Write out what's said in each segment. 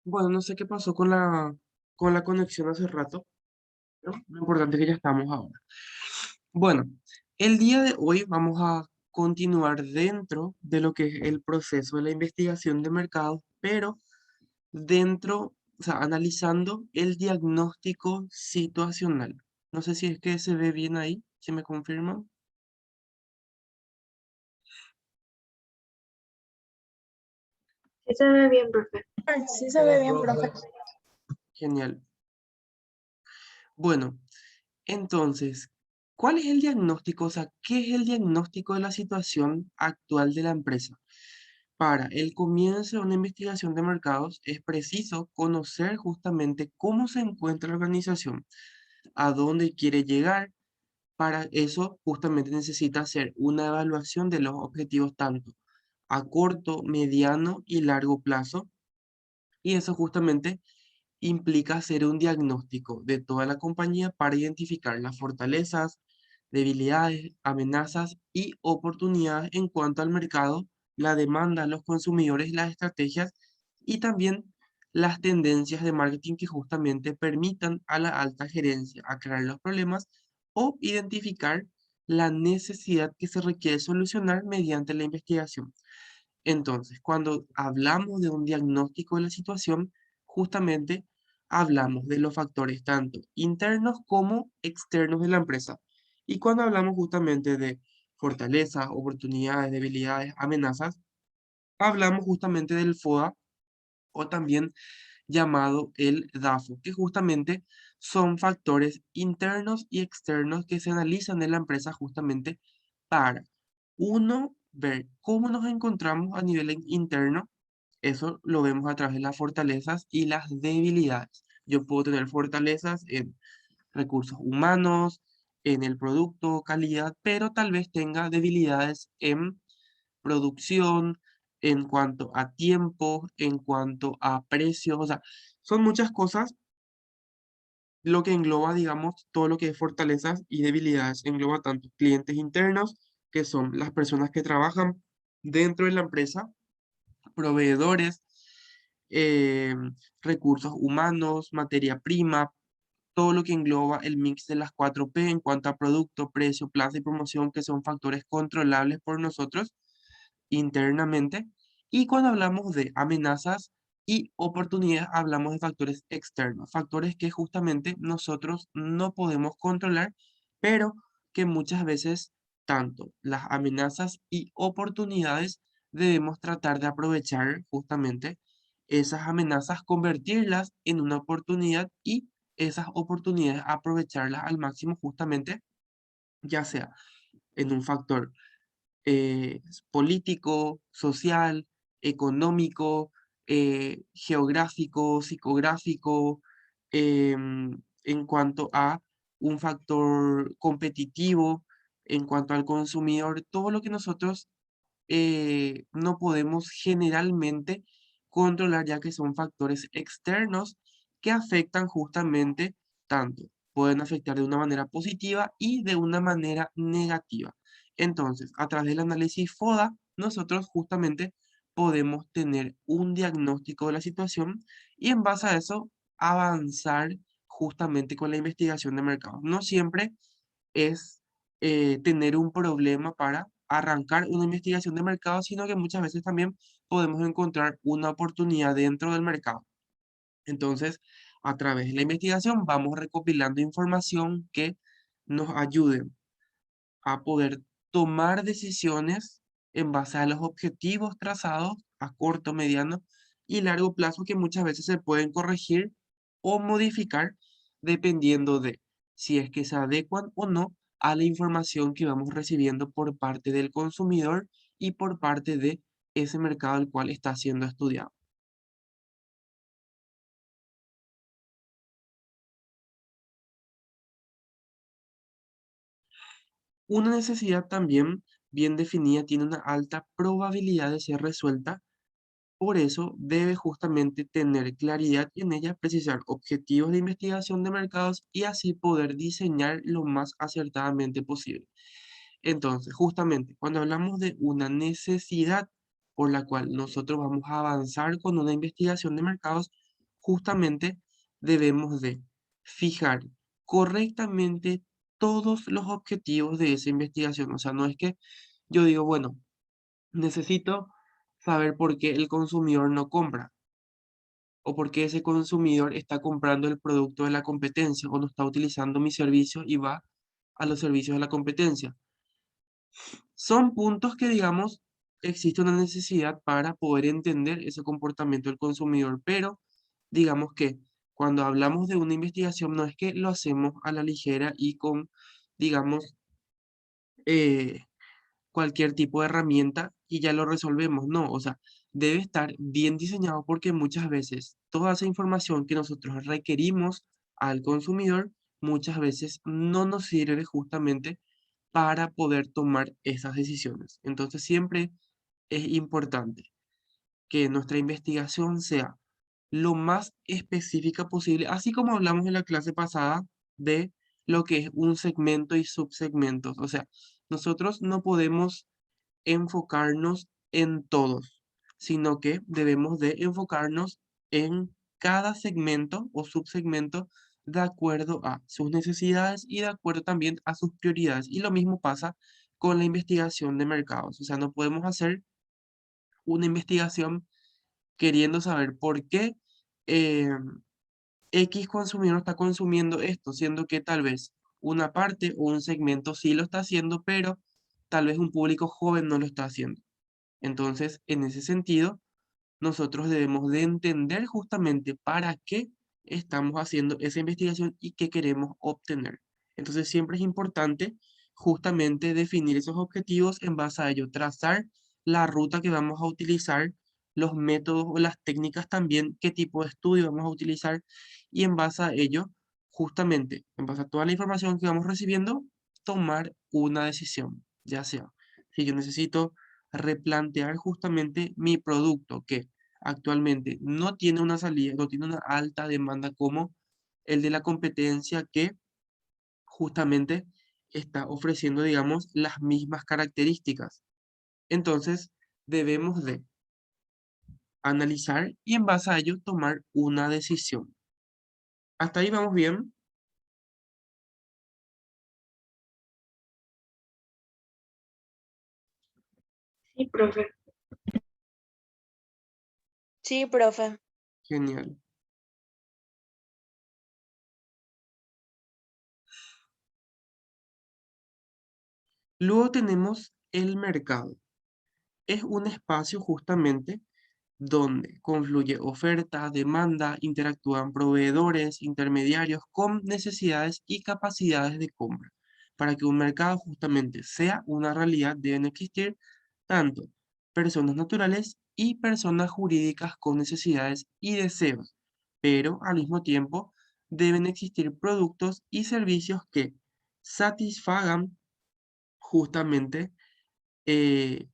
Bueno, no sé qué pasó con la conexión hace rato, pero lo importante es que ya estamos ahora. Bueno, el día de hoy vamos a continuar dentro de lo que es el proceso de la investigación de mercados, pero dentro, o sea, analizando el diagnóstico situacional. No sé si es que se ve bien ahí, si me confirman. Sí se ve bien, profe. Sí se ve bien, profe. Genial. Bueno, entonces, ¿cuál es el diagnóstico? O sea, ¿qué es el diagnóstico de la situación actual de la empresa? Para el comienzo de una investigación de mercados es preciso conocer justamente cómo se encuentra la organización, a dónde quiere llegar. Para eso justamente necesita hacer una evaluación de los objetivos tanto a corto, mediano y largo plazo. Y eso justamente implica hacer un diagnóstico de toda la compañía para identificar las fortalezas, debilidades, amenazas y oportunidades en cuanto al mercado, la demanda, los consumidores, las estrategias y también las tendencias de marketing que justamente permitan a la alta gerencia aclarar los problemas o identificar la necesidad que se requiere solucionar mediante la investigación. Entonces, cuando hablamos de un diagnóstico de la situación, justamente hablamos de los factores tanto internos como externos de la empresa. Y cuando hablamos justamente de fortalezas, oportunidades, debilidades, amenazas, hablamos justamente del FODA o también llamado el DAFO, que justamente son factores internos y externos que se analizan en la empresa justamente para, uno, ver cómo nos encontramos a nivel interno. Eso lo vemos a través de las fortalezas y las debilidades. Yo puedo tener fortalezas en recursos humanos, en el producto, calidad, pero tal vez tenga debilidades en producción, en cuanto a tiempo, en cuanto a precios, o sea, son muchas cosas lo que engloba, digamos, todo lo que es fortalezas y debilidades. Engloba tanto clientes internos, que son las personas que trabajan dentro de la empresa, proveedores, eh, recursos humanos, materia prima, todo lo que engloba el mix de las 4P en cuanto a producto, precio, plaza y promoción, que son factores controlables por nosotros internamente. Y cuando hablamos de amenazas y oportunidades, hablamos de factores externos, factores que justamente nosotros no podemos controlar, pero que muchas veces tanto las amenazas y oportunidades debemos tratar de aprovechar justamente esas amenazas, convertirlas en una oportunidad y esas oportunidades aprovecharlas al máximo justamente, ya sea en un factor político, social, económico, geográfico, psicográfico, en cuanto a un factor competitivo, en cuanto al consumidor, todo lo que nosotros no podemos generalmente controlar, ya que son factores externos que afectan justamente tanto, pueden afectar de una manera positiva y de una manera negativa. Entonces, a través del análisis FODA, nosotros justamente podemos tener un diagnóstico de la situación y en base a eso avanzar justamente con la investigación de mercado. No siempre es tener un problema para arrancar una investigación de mercado, sino que muchas veces también podemos encontrar una oportunidad dentro del mercado. Entonces, a través de la investigación vamos recopilando información que nos ayude a poder tomar decisiones en base a los objetivos trazados a corto, mediano y largo plazo que muchas veces se pueden corregir o modificar dependiendo de si es que se adecuan o no a la información que vamos recibiendo por parte del consumidor y por parte de ese mercado al cual está siendo estudiado. Una necesidad también bien definida tiene una alta probabilidad de ser resuelta. Por eso debe justamente tener claridad y en ella precisar objetivos de investigación de mercados y así poder diseñar lo más acertadamente posible. Entonces, justamente cuando hablamos de una necesidad por la cual nosotros vamos a avanzar con una investigación de mercados, justamente debemos de fijar correctamente todos los objetivos de esa investigación. O sea, no es que yo digo, bueno, necesito saber por qué el consumidor no compra o por qué ese consumidor está comprando el producto de la competencia o no está utilizando mi servicio y va a los servicios de la competencia. Son puntos que, digamos, existe una necesidad para poder entender ese comportamiento del consumidor, pero digamos que cuando hablamos de una investigación no es que lo hacemos a la ligera y con, digamos, eh, cualquier tipo de herramienta y ya lo resolvemos. No, o sea, debe estar bien diseñado porque muchas veces toda esa información que nosotros requerimos al consumidor muchas veces no nos sirve justamente para poder tomar esas decisiones. Entonces siempre es importante que nuestra investigación sea lo más específica posible, así como hablamos en la clase pasada de lo que es un segmento y subsegmentos. O sea, nosotros no podemos enfocarnos en todos, sino que debemos de enfocarnos en cada segmento o subsegmento de acuerdo a sus necesidades y de acuerdo también a sus prioridades. Y lo mismo pasa con la investigación de mercados. O sea, no podemos hacer una investigación queriendo saber por qué eh, X consumidor está consumiendo esto, siendo que tal vez una parte o un segmento sí lo está haciendo, pero tal vez un público joven no lo está haciendo. Entonces, en ese sentido, nosotros debemos de entender justamente para qué estamos haciendo esa investigación y qué queremos obtener. Entonces, siempre es importante justamente definir esos objetivos, en base a ello, trazar la ruta que vamos a utilizar, los métodos o las técnicas también, qué tipo de estudio vamos a utilizar y en base a ello, justamente, en base a toda la información que vamos recibiendo, tomar una decisión, ya sea si yo necesito replantear justamente mi producto que actualmente no tiene una salida, no tiene una alta demanda como el de la competencia que justamente está ofreciendo, digamos, las mismas características. Entonces, debemos de analizar y en base a ello tomar una decisión. ¿Hasta ahí vamos bien? Sí, profe. Sí, profe. Genial. Luego tenemos el mercado. Es un espacio justamente donde confluye oferta, demanda, interactúan proveedores, intermediarios con necesidades y capacidades de compra. Para que un mercado justamente sea una realidad deben existir tanto personas naturales y personas jurídicas con necesidades y deseos, pero al mismo tiempo deben existir productos y servicios que satisfagan justamente eh,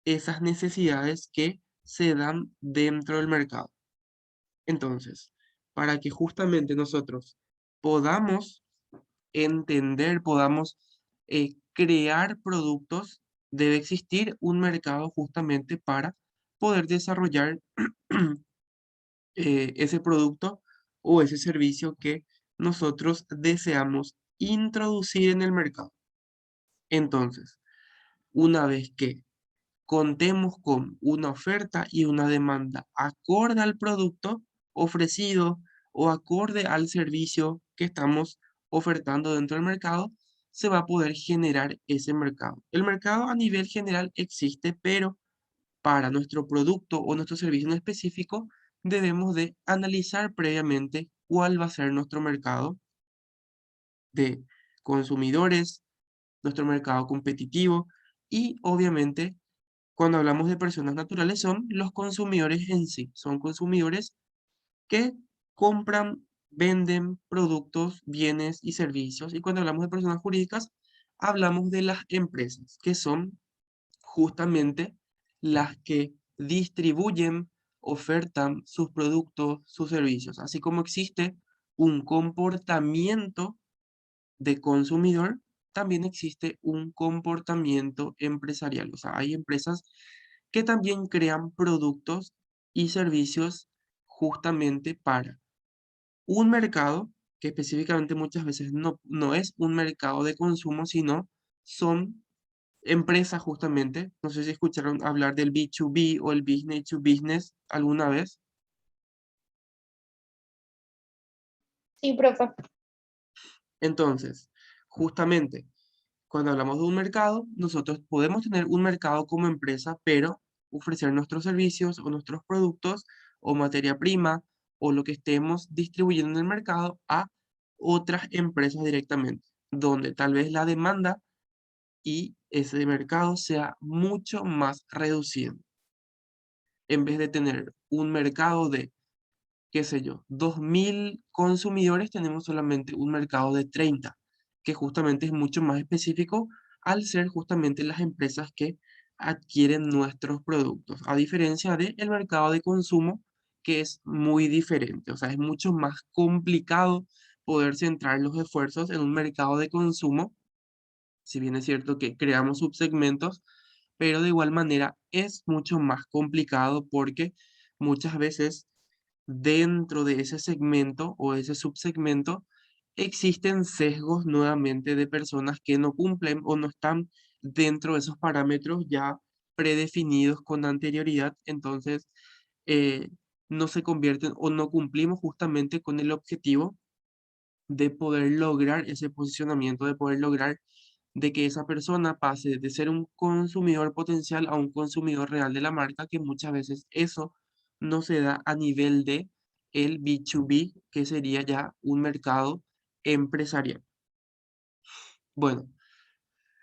esas necesidades que se dan dentro del mercado. Entonces, para que justamente nosotros podamos entender, podamos crear productos, debe existir un mercado justamente para poder desarrollar ese producto o ese servicio que nosotros deseamos introducir en el mercado. Entonces, una vez que contemos con una oferta y una demanda acorde al producto ofrecido o acorde al servicio que estamos ofertando dentro del mercado, se va a poder generar ese mercado. El mercado a nivel general existe, pero para nuestro producto o nuestro servicio en específico, debemos de analizar previamente cuál va a ser nuestro mercado de consumidores, nuestro mercado competitivo y obviamente cuando hablamos de personas naturales son los consumidores en sí, son consumidores que compran, venden productos, bienes y servicios. Y cuando hablamos de personas jurídicas, hablamos de las empresas, que son justamente las que distribuyen, ofertan sus productos, sus servicios, así como existe un comportamiento de consumidor, también existe un comportamiento empresarial. O sea, hay empresas que también crean productos y servicios justamente para un mercado que específicamente muchas veces no es un mercado de consumo, sino son empresas justamente. No sé si escucharon hablar del B2B o el business to business alguna vez. Sí, profe. Entonces, justamente, cuando hablamos de un mercado, nosotros podemos tener un mercado como empresa, pero ofrecer nuestros servicios o nuestros productos o materia prima o lo que estemos distribuyendo en el mercado a otras empresas directamente, donde tal vez la demanda y ese mercado sea mucho más reducido. En vez de tener un mercado de, qué sé yo, 2.000 consumidores, tenemos solamente un mercado de 30, que justamente es mucho más específico al ser justamente las empresas que adquieren nuestros productos, a diferencia del mercado de consumo, que es muy diferente. O sea, es mucho más complicado poder centrar los esfuerzos en un mercado de consumo, si bien es cierto que creamos subsegmentos, pero de igual manera es mucho más complicado porque muchas veces dentro de ese segmento o ese subsegmento existen sesgos nuevamente de personas que no cumplen o no están dentro de esos parámetros ya predefinidos con anterioridad, entonces eh, no se convierten o no cumplimos justamente con el objetivo de poder lograr ese posicionamiento, de poder lograr de que esa persona pase de ser un consumidor potencial a un consumidor real de la marca, que muchas veces eso no se da a nivel de el B2B, que sería ya un mercado empresarial. Bueno,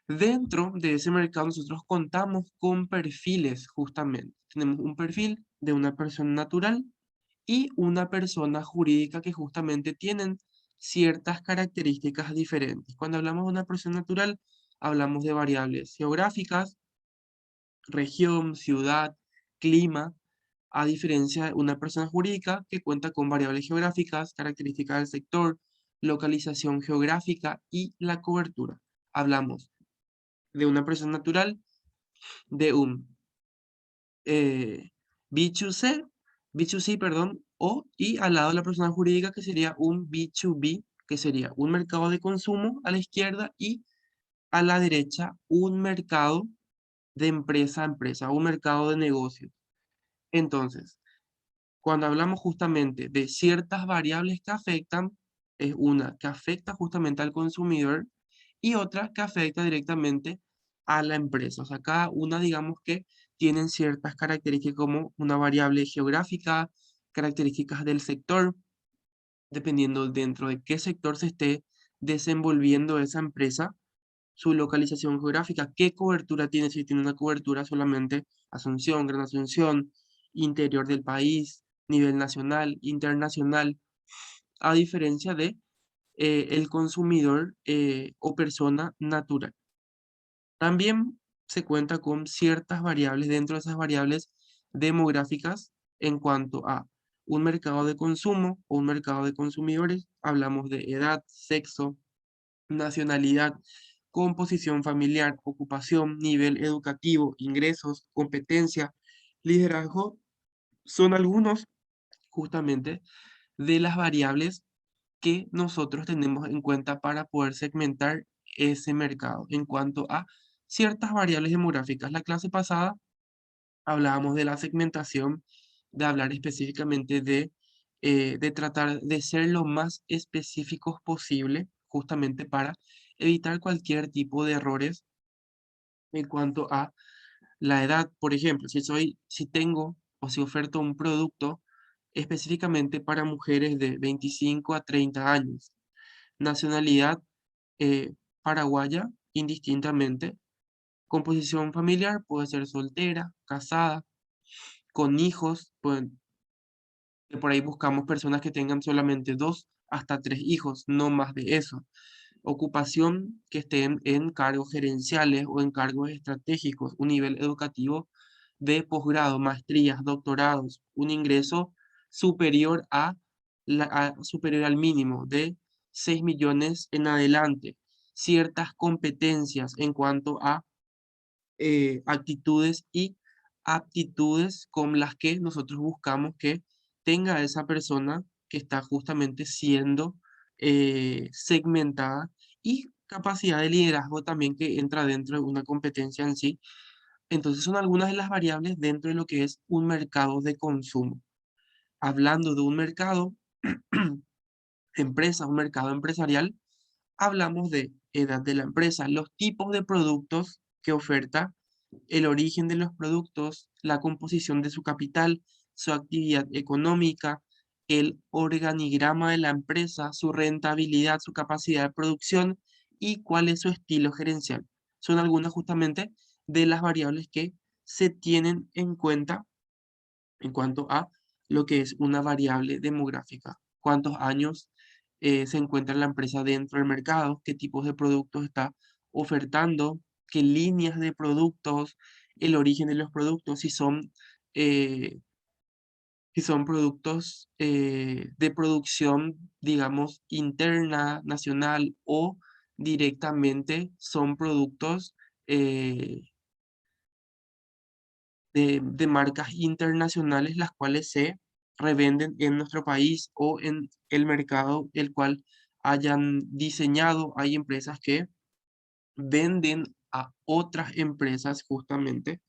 dentro de ese mercado nosotros contamos con perfiles justamente. Tenemos un perfil de una persona natural y una persona jurídica que justamente tienen ciertas características diferentes. Cuando hablamos de una persona natural, hablamos de variables geográficas, región, ciudad, clima, a diferencia de una persona jurídica que cuenta con variables geográficas, características del sector, localización geográfica y la cobertura. Hablamos de una persona natural, de un B2C, B2C, perdón, y al lado de la persona jurídica que sería un B2B, que sería un mercado de consumo a la izquierda y a la derecha un mercado de empresa a empresa, un mercado de negocios. Entonces, cuando hablamos justamente de ciertas variables que afectan, es una que afecta justamente al consumidor y otra que afecta directamente a la empresa. O sea, cada una, digamos que tienen ciertas características como una variable geográfica, características del sector, dependiendo dentro de qué sector se esté desenvolviendo esa empresa, su localización geográfica, qué cobertura tiene, si tiene una cobertura solamente Asunción, Gran Asunción, interior del país, nivel nacional, internacional, a diferencia de el consumidor o persona natural. También se cuenta con ciertas variables dentro de esas variables demográficas en cuanto a un mercado de consumo o un mercado de consumidores. Hablamos de edad, sexo, nacionalidad, composición familiar, ocupación, nivel educativo, ingresos, competencia, liderazgo. Son algunos justamente de las variables que nosotros tenemos en cuenta para poder segmentar ese mercado en cuanto a ciertas variables demográficas. La clase pasada hablábamos de la segmentación, de hablar específicamente de tratar de ser lo más específicos posible, justamente para evitar cualquier tipo de errores en cuanto a la edad. Por ejemplo, si tengo o si oferto un producto específicamente para mujeres de 25 a 30 años, nacionalidad paraguaya, indistintamente, composición familiar puede ser soltera, casada, con hijos, que por ahí buscamos personas que tengan solamente 2 hasta 3 hijos, no más de eso. Ocupación que estén en cargos gerenciales o en cargos estratégicos, un nivel educativo de posgrado, maestrías, doctorados, un ingreso superior superior al mínimo de 6 millones en adelante, ciertas competencias en cuanto a actitudes y aptitudes con las que nosotros buscamos que tenga esa persona que está justamente siendo segmentada, y capacidad de liderazgo también que entra dentro de una competencia en sí. Entonces son algunas de las variables dentro de lo que es un mercado de consumo. Hablando de un mercado, empresa, un mercado empresarial, hablamos de edad de la empresa, los tipos de productos que oferta, el origen de los productos, la composición de su capital, su actividad económica, el organigrama de la empresa, su rentabilidad, su capacidad de producción y cuál es su estilo gerencial. Son algunas justamente de las variables que se tienen en cuenta en cuanto a lo que es una variable demográfica. ¿Cuántos años se encuentra la empresa dentro del mercado? ¿Qué tipos de productos está ofertando? ¿Qué líneas de productos? El origen de los productos, eh, si son productos de producción, digamos, interna, nacional, o directamente son productos de marcas internacionales, las cuales se revenden en nuestro país o en el mercado el cual hayan diseñado. Hay empresas que venden a otras empresas justamente.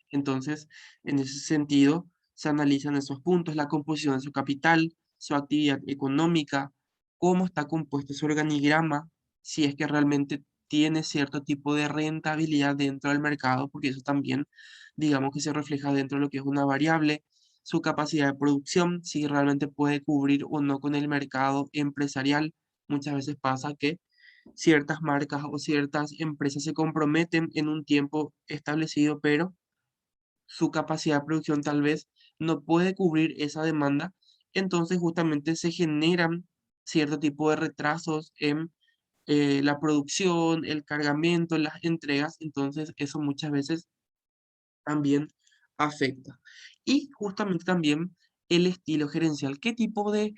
Entonces, en ese sentido, se analizan esos puntos: la composición de su capital, su actividad económica, cómo está compuesto su organigrama, si es que realmente tiene cierto tipo de rentabilidad dentro del mercado, porque eso también, digamos que se refleja dentro de lo que es una variable, su capacidad de producción, si realmente puede cubrir o no con el mercado empresarial. Muchas veces pasa que ciertas marcas o ciertas empresas se comprometen en un tiempo establecido, pero su capacidad de producción tal vez no puede cubrir esa demanda. Entonces justamente se generan cierto tipo de retrasos en la producción, el cargamento, las entregas. Entonces eso muchas veces también afecta. Y justamente también el estilo gerencial. ¿Qué tipo de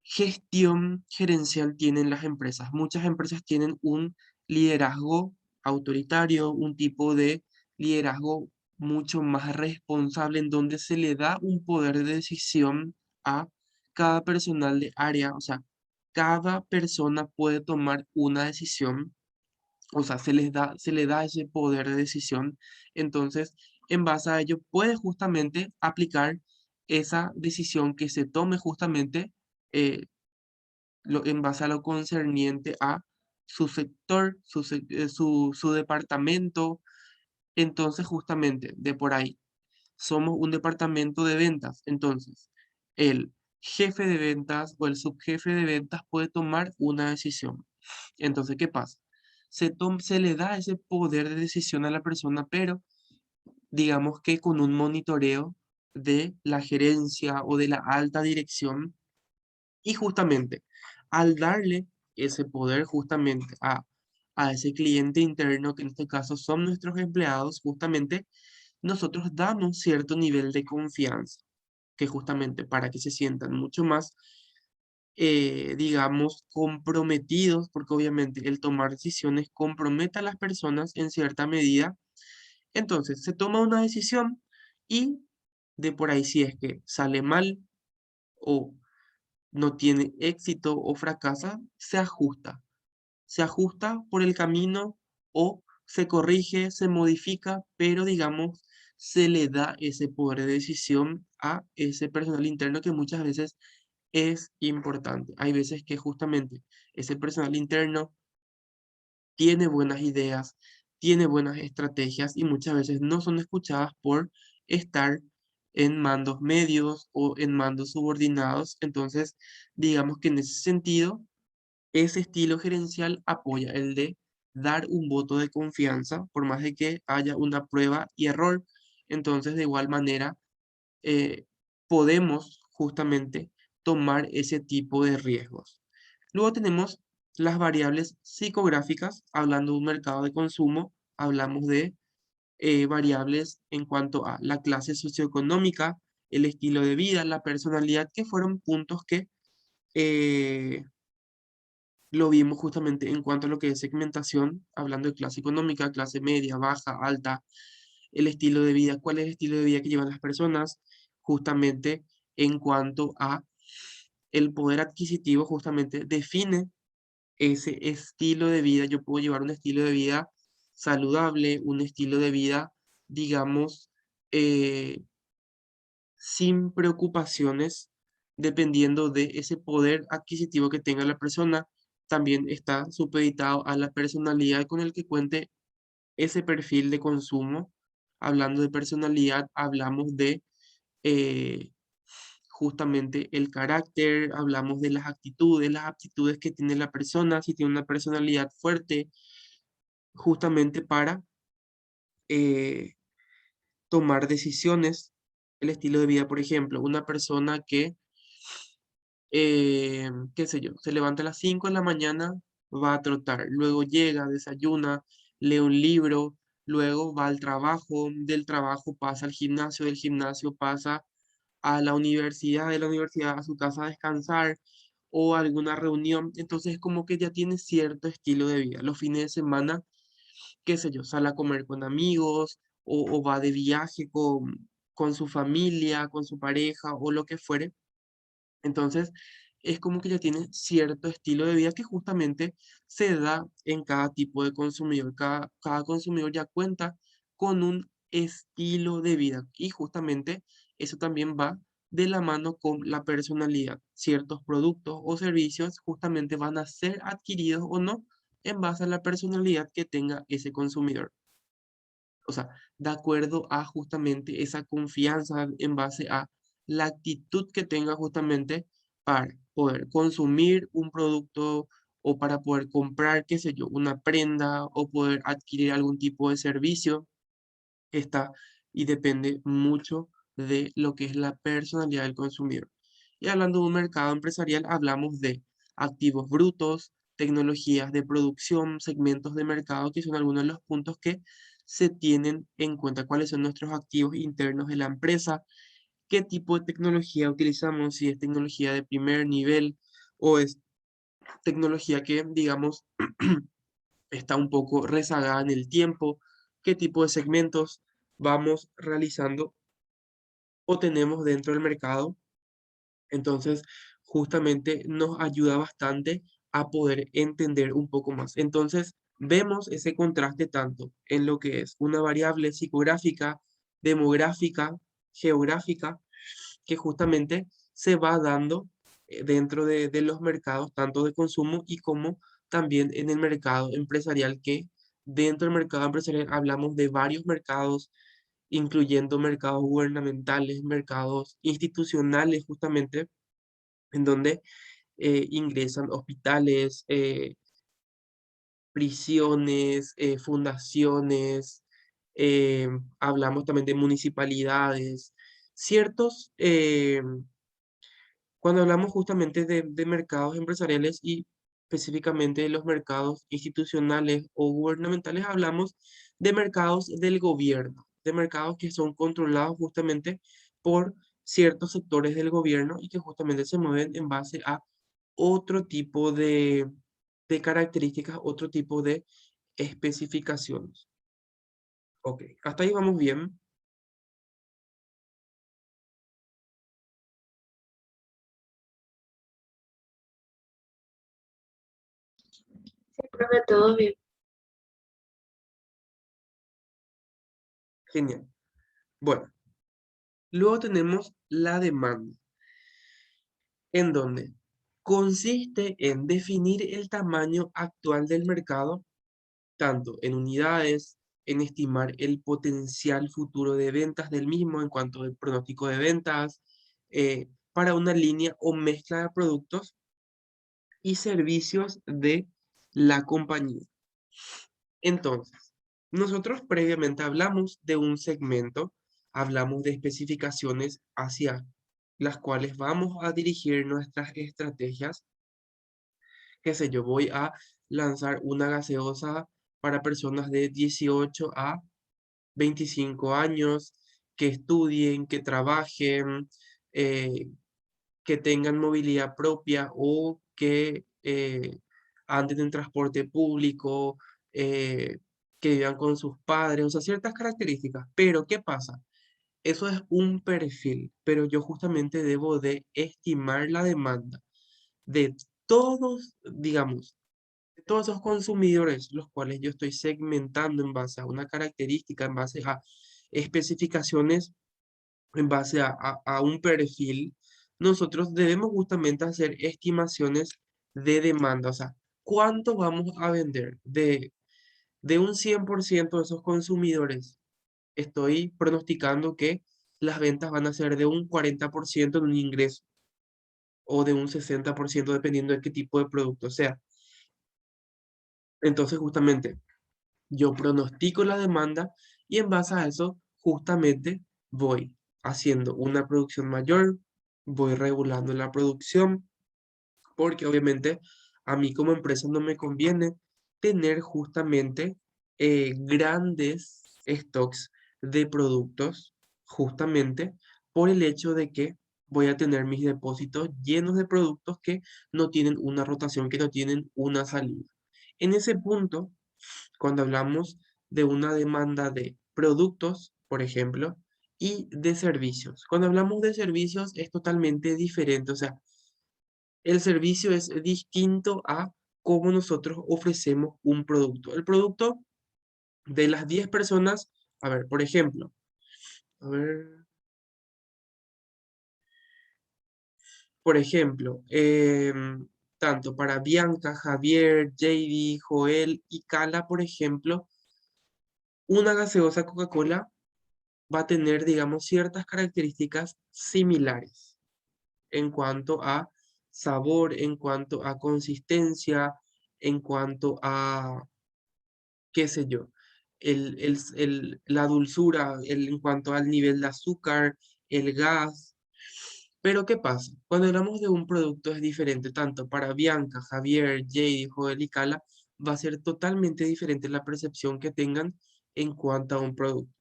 gestión gerencial tienen las empresas? Muchas empresas tienen un liderazgo autoritario, un tipo de liderazgo mucho más responsable, en donde se le da un poder de decisión a cada personal de área. O sea, cada persona puede tomar una decisión, o sea, se le da ese poder de decisión. Entonces, en base a ello, puede justamente aplicar esa decisión que se tome justamente eh, en base a lo concerniente a su sector, su departamento. Entonces, justamente, de por ahí, somos un departamento de ventas. Entonces, el jefe de ventas o el subjefe de ventas puede tomar una decisión. Entonces, ¿qué pasa? Se le da ese poder de decisión a la persona, pero digamos que con un monitoreo de la gerencia o de la alta dirección. Y justamente, al darle ese poder justamente a ese cliente interno, que en este caso son nuestros empleados, justamente nosotros damos cierto nivel de confianza, que justamente para que se sientan mucho más, digamos, comprometidos, porque obviamente el tomar decisiones compromete a las personas en cierta medida. Entonces se toma una decisión, y de por ahí, si es que sale mal o no tiene éxito o fracasa, se ajusta por el camino, o se corrige, se modifica, pero digamos, se le da ese poder de decisión a ese personal interno, que muchas veces es importante. Hay veces que justamente ese personal interno tiene buenas ideas, tiene buenas estrategias, y muchas veces no son escuchadas por estar en mandos medios o en mandos subordinados. Entonces, digamos que en ese sentido, ese estilo gerencial apoya el de dar un voto de confianza, por más de que haya una prueba y error. Entonces, de igual manera, eh, podemos justamente tomar ese tipo de riesgos. Luego tenemos las variables psicográficas. Hablando de un mercado de consumo, hablamos de variables en cuanto a la clase socioeconómica, el estilo de vida, la personalidad, que fueron puntos que eh, lo vimos justamente en cuanto a lo que es segmentación, hablando de clase económica, clase media, baja, alta, el estilo de vida, cuál es el estilo de vida que llevan las personas, justamente en cuanto a el poder adquisitivo justamente define ese estilo de vida. Yo puedo llevar un estilo de vida saludable, un estilo de vida, digamos, sin preocupaciones, dependiendo de ese poder adquisitivo que tenga la persona. También está supeditado a la personalidad con el que cuente ese perfil de consumo. Hablando de personalidad, hablamos de eh, justamente el carácter, hablamos de las aptitudes que tiene la persona, si tiene una personalidad fuerte, justamente para eh, tomar decisiones, el estilo de vida, por ejemplo, una persona que, qué sé yo, se levanta a las 5 de la mañana, va a trotar, luego llega, desayuna, lee un libro, luego va al trabajo, del trabajo pasa al gimnasio, del gimnasio pasa a la universidad, de la universidad a su casa a descansar o a alguna reunión. Entonces, como que ya tiene cierto estilo de vida. Los fines de semana, qué sé yo, sale a comer con amigos o va de viaje con su familia, con su pareja o lo que fuere. Entonces, es como que ya tiene cierto estilo de vida que justamente se da en cada tipo de consumidor. Cada consumidor ya cuenta con un estilo de vida y justamente eso también va de la mano con la personalidad. Ciertos productos o servicios justamente van a ser adquiridos o no en base a la personalidad que tenga ese consumidor. O sea, de acuerdo a justamente esa confianza en base a la actitud que tenga justamente para poder consumir un producto o para poder comprar, qué sé yo, una prenda o poder adquirir algún tipo de servicio que está y depende mucho de lo que es la personalidad del consumidor. Y hablando de un mercado empresarial, hablamos de activos brutos, tecnologías de producción, segmentos de mercado, que son algunos de los puntos que se tienen en cuenta, cuáles son nuestros activos internos de la empresa, qué tipo de tecnología utilizamos, si es tecnología de primer nivel o es tecnología que, digamos, está un poco rezagada en el tiempo, qué tipo de segmentos vamos realizando o tenemos dentro del mercado. Entonces, justamente nos ayuda bastante a poder entender un poco más. Entonces, vemos ese contraste tanto en lo que es una variable psicográfica, demográfica, geográfica, que justamente se va dando dentro de los mercados, tanto de consumo y como también en el mercado empresarial, que dentro del mercado empresarial hablamos de varios mercados, incluyendo mercados gubernamentales, mercados institucionales, justamente, en donde ingresan hospitales, prisiones, fundaciones, eh, hablamos también de municipalidades, ciertos, cuando hablamos justamente de mercados empresariales y específicamente de los mercados institucionales o gubernamentales, hablamos de mercados del gobierno, de mercados que son controlados justamente por ciertos sectores del gobierno y que justamente se mueven en base a otro tipo de características, otro tipo de especificaciones. Ok, hasta ahí vamos bien. Sí, profe, todo bien. Genial. Bueno, luego tenemos la demanda, en donde consiste en definir el tamaño actual del mercado, tanto en unidades, en estimar el potencial futuro de ventas del mismo en cuanto al pronóstico de ventas, para una línea o mezcla de productos y servicios de la compañía. Entonces, nosotros previamente hablamos de un segmento, hablamos de especificaciones hacia las cuales vamos a dirigir nuestras estrategias. Qué sé yo, voy a lanzar una gaseosa para personas de 18 a 25 años, que estudien, que trabajen, eh, que tengan movilidad propia o que anden en transporte público, que vivan con sus padres, o sea, ciertas características. Pero, ¿qué pasa? Eso es un perfil, pero yo justamente debo de estimar la demanda de todos, digamos, de todos esos consumidores, los cuales yo estoy segmentando en base a una característica, en base a especificaciones, en base a un perfil. Nosotros debemos justamente hacer estimaciones de demanda, o sea, ¿cuánto vamos a vender de un 100% de esos consumidores? Estoy pronosticando que las ventas van a ser de un 40% en un ingreso o de un 60% dependiendo de qué tipo de producto sea. Entonces, justamente, yo pronostico la demanda y en base a eso, justamente, voy haciendo una producción mayor, voy regulando la producción, porque obviamente a mí como empresa no me conviene tener justamente grandes stocks de productos, justamente por el hecho de que voy a tener mis depósitos llenos de productos que no tienen una rotación, que no tienen una salida. En ese punto, cuando hablamos de una demanda de productos, por ejemplo, y de servicios. Cuando hablamos de servicios es totalmente diferente, o sea, el servicio es distinto a cómo nosotros ofrecemos un producto. El producto de las 10 personas, a ver, por ejemplo, a ver, por ejemplo, tanto para Bianca, Javier, JD, Joel y Cala, por ejemplo, una gaseosa Coca-Cola va a tener, digamos, ciertas características similares en cuanto a sabor, en cuanto a consistencia, en cuanto a qué sé yo, la dulzura en cuanto al nivel de azúcar, el gas. Pero ¿qué pasa? Cuando hablamos de un producto es diferente, tanto para Bianca, Javier, Jay, Joel y Cala, va a ser totalmente diferente la percepción que tengan en cuanto a un producto,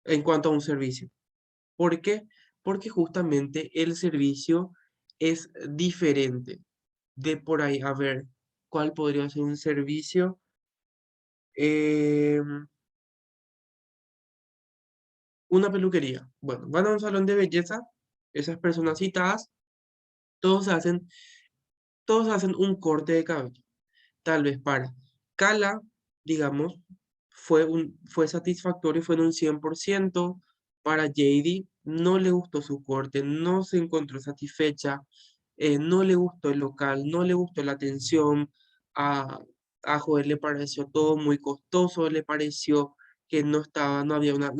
en cuanto a un servicio. ¿Por qué? Porque justamente el servicio es diferente. De por ahí, a ver, ¿cuál podría ser un servicio? Em, Una peluquería. Bueno, van a un salón de belleza, esas personas citadas, todos hacen, todos hacen un corte de cabello. Tal vez para Cala, digamos, fue satisfactorio, fue en un 100%. Para JD no le gustó su corte, no se encontró satisfecha, no le gustó el local, no le gustó la atención. A, a Joel le pareció todo muy costoso, le pareció que no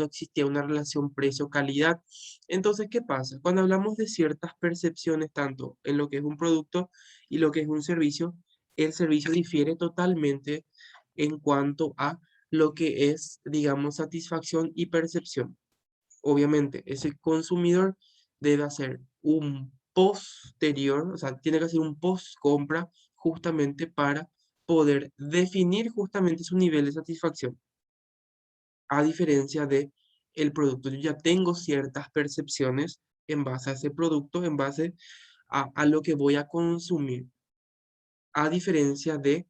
existía una relación precio-calidad. Entonces, ¿qué pasa? Cuando hablamos de ciertas percepciones, tanto en lo que es un producto y lo que es un servicio, el servicio difiere totalmente en cuanto a lo que es, digamos, satisfacción y percepción. Obviamente, ese consumidor debe hacer un posterior, o sea, tiene que hacer un post compra justamente para poder definir justamente su nivel de satisfacción, a diferencia de el producto. Yo ya tengo ciertas percepciones en base a ese producto, en base a lo que voy a consumir, a diferencia de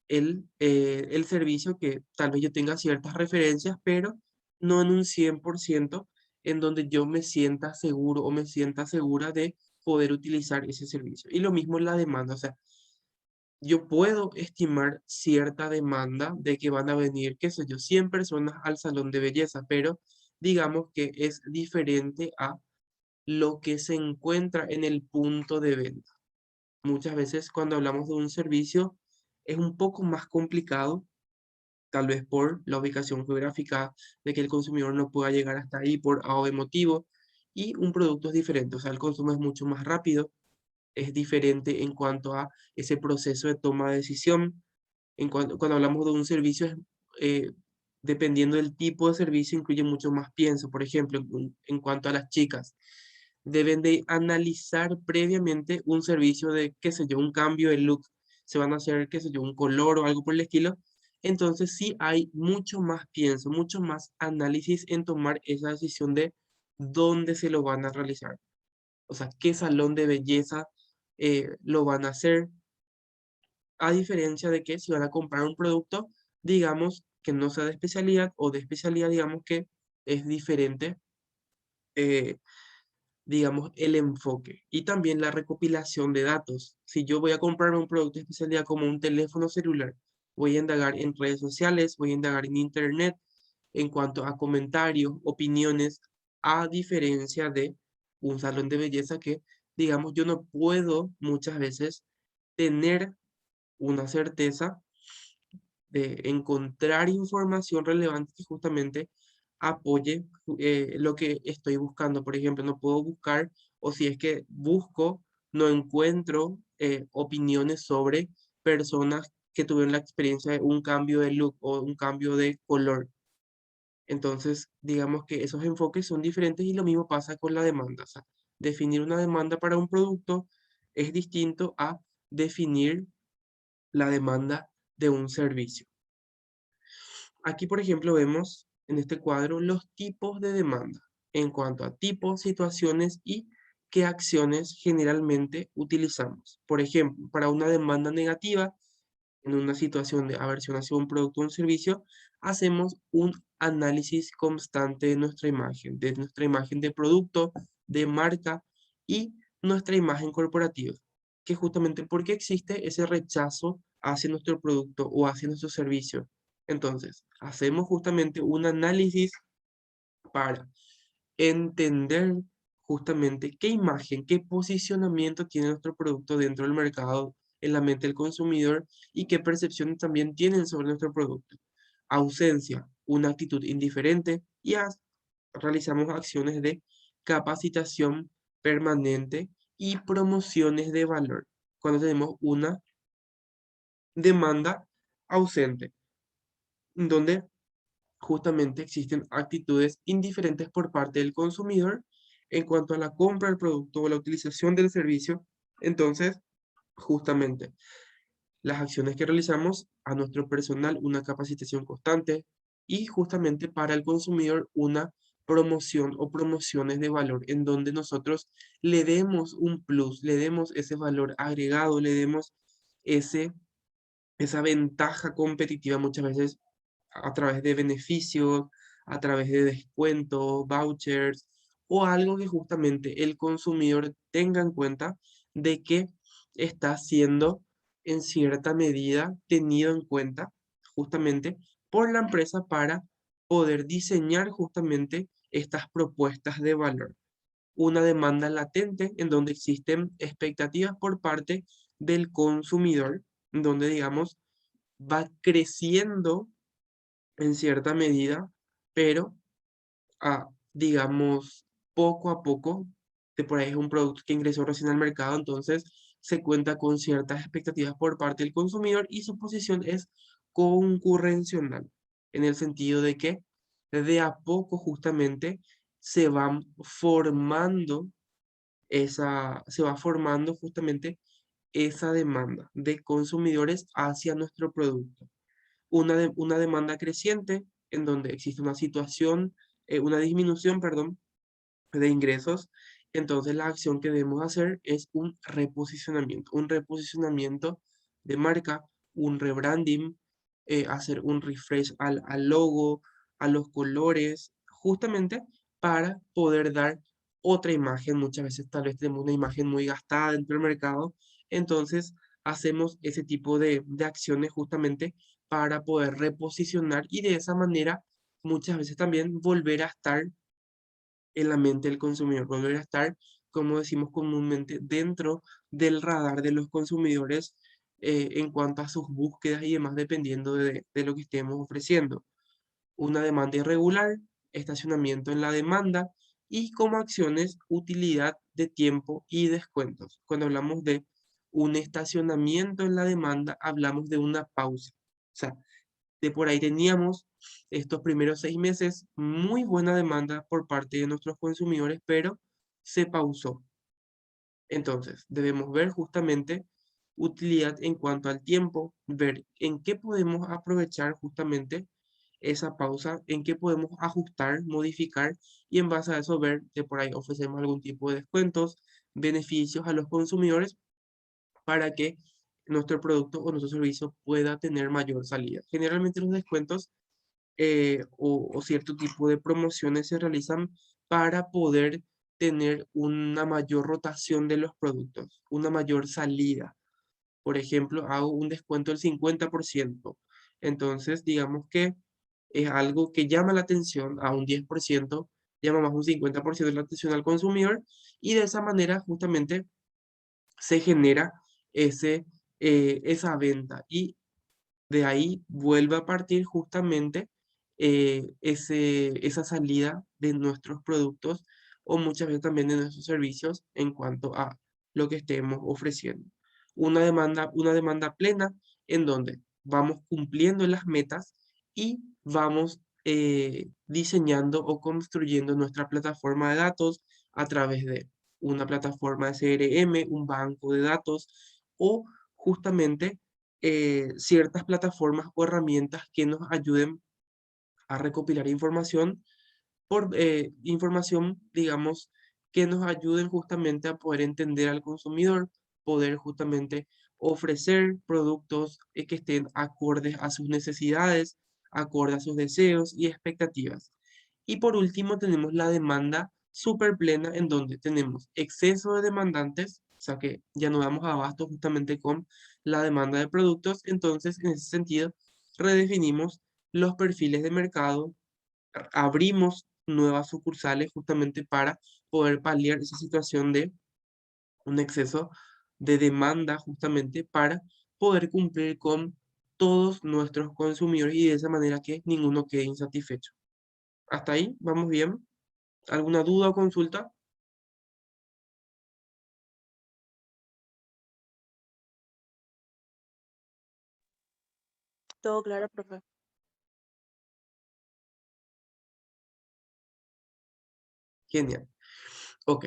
el servicio que tal vez yo tenga ciertas referencias, pero no en un 100% en donde yo me sienta seguro o me sienta segura de poder utilizar ese servicio. Y lo mismo en la demanda, o sea, yo puedo estimar cierta demanda de que van a venir, qué sé yo, 100 personas al salón de belleza, pero digamos que es diferente a lo que se encuentra en el punto de venta. Muchas veces cuando hablamos de un servicio es un poco más complicado, tal vez por la ubicación geográfica, de que el consumidor no pueda llegar hasta ahí por A o B motivo, y un producto es diferente, o sea, el consumo es mucho más rápido, es diferente en cuanto a ese proceso de toma de decisión. Cuando hablamos de un servicio, eh, dependiendo del tipo de servicio, incluye mucho más pienso. Por ejemplo, en cuanto a las chicas, deben de analizar previamente un servicio de, qué sé yo, un cambio de look, se van a hacer, qué sé yo, un color o algo por el estilo. Entonces sí hay mucho más pienso, mucho más análisis en tomar esa decisión de dónde se lo van a realizar. O sea, qué salón de belleza lo van a hacer, a diferencia de que si van a comprar un producto, digamos, que no sea de especialidad o de especialidad, digamos que es diferente digamos, el enfoque y también la recopilación de datos. Si yo voy a comprarme un producto de especialidad como un teléfono celular, voy a indagar en redes sociales, voy a indagar en internet en cuanto a comentarios, opiniones, a diferencia de un salón de belleza que, digamos, yo no puedo muchas veces tener una certeza de encontrar información relevante que justamente apoye lo que estoy buscando. Por ejemplo, no puedo buscar, o si es que busco, no encuentro opiniones sobre personas que tuvieron la experiencia de un cambio de look o un cambio de color. Entonces, digamos que esos enfoques son diferentes y lo mismo pasa con la demanda. O sea, definir una demanda para un producto es distinto a definir la demanda de un servicio. Aquí, por ejemplo, vemos en este cuadro los tipos de demanda en cuanto a tipos, situaciones y qué acciones generalmente utilizamos. Por ejemplo, para una demanda negativa, en una situación de aversión hacia un producto o un servicio, hacemos un análisis constante de nuestra imagen de producto, de marca y nuestra imagen corporativa, que justamente porque existe ese rechazo hacia nuestro producto o hacia nuestro servicio. Entonces, hacemos justamente un análisis para entender justamente qué imagen, qué posicionamiento tiene nuestro producto dentro del mercado, en la mente del consumidor y qué percepciones también tienen sobre nuestro producto. Ausencia, una actitud indiferente y realizamos acciones de capacitación permanente y promociones de valor cuando tenemos una demanda ausente, donde justamente existen actitudes indiferentes por parte del consumidor en cuanto a la compra del producto o la utilización del servicio. Entonces, justamente las acciones que realizamos a nuestro personal, una capacitación constante y justamente para el consumidor una promoción o promociones de valor en donde nosotros le demos un plus, le demos ese valor agregado, le demos ese, esa ventaja competitiva muchas veces a través de beneficios, a través de descuentos, vouchers o algo que justamente el consumidor tenga en cuenta de que está siendo en cierta medida tenido en cuenta justamente por la empresa para poder diseñar justamente estas propuestas de valor. Una demanda latente en donde existen expectativas por parte del consumidor, donde digamos va creciendo en cierta medida, pero digamos, poco a poco, de por ahí es un producto que ingresó recién al mercado, entonces se cuenta con ciertas expectativas por parte del consumidor y su posición es concurrencial, en el sentido de que de a poco justamente se van formando se va formando justamente esa demanda de consumidores hacia nuestro producto una demanda creciente en donde existe una situación, una disminución, perdón, de ingresos. Entonces la acción que debemos hacer es un reposicionamiento de marca, un rebranding, hacer un refresh al logo, a los colores, justamente para poder dar otra imagen. Muchas veces tal vez tenemos una imagen muy gastada dentro del mercado, entonces hacemos ese tipo de acciones justamente para poder reposicionar y de esa manera muchas veces también volver a estar en la mente del consumidor, volver a estar, como decimos comúnmente, dentro del radar de los consumidores en cuanto a sus búsquedas y demás, dependiendo de lo que estemos ofreciendo. Una demanda irregular, estacionamiento en la demanda y como acciones, utilidad de tiempo y descuentos. Cuando hablamos de un estacionamiento en la demanda, hablamos de una pausa. O sea, de por ahí teníamos estos primeros 6 meses muy buena demanda por parte de nuestros consumidores, pero se pausó. Entonces, debemos ver justamente utilidad en cuanto al tiempo, ver en qué podemos aprovechar justamente esa pausa, en qué podemos ajustar, modificar y en base a eso ver que por ahí ofrecemos algún tipo de descuentos, beneficios a los consumidores para que nuestro producto o nuestro servicio pueda tener mayor salida. Generalmente los descuentos o cierto tipo de promociones se realizan para poder tener una mayor rotación de los productos, una mayor salida. Por ejemplo, hago un descuento del 50%. Entonces, digamos que es algo que llama la atención a un 10%, llama más un 50% de la atención al consumidor y de esa manera justamente se genera esa venta y de ahí vuelve a partir justamente esa salida de nuestros productos o muchas veces también de nuestros servicios en cuanto a lo que estemos ofreciendo. Una demanda plena en donde vamos cumpliendo las metas y vamos diseñando o construyendo nuestra plataforma de datos a través de una plataforma de CRM, un banco de datos o justamente ciertas plataformas o herramientas que nos ayuden a recopilar información, digamos, que nos ayuden justamente a poder entender al consumidor, poder justamente ofrecer productos que estén acordes a sus necesidades, acordes a sus deseos y expectativas. Y por último tenemos la demanda súper plena en donde tenemos exceso de demandantes, o sea que ya no damos abasto justamente con la demanda de productos. Entonces, en ese sentido, redefinimos los perfiles de mercado, abrimos nuevas sucursales justamente para poder paliar esa situación de un exceso de demanda justamente para poder cumplir con todos nuestros consumidores y de esa manera que ninguno quede insatisfecho. ¿Hasta ahí? ¿Vamos bien? ¿Alguna duda o consulta? Todo claro, profe. Genial. Ok.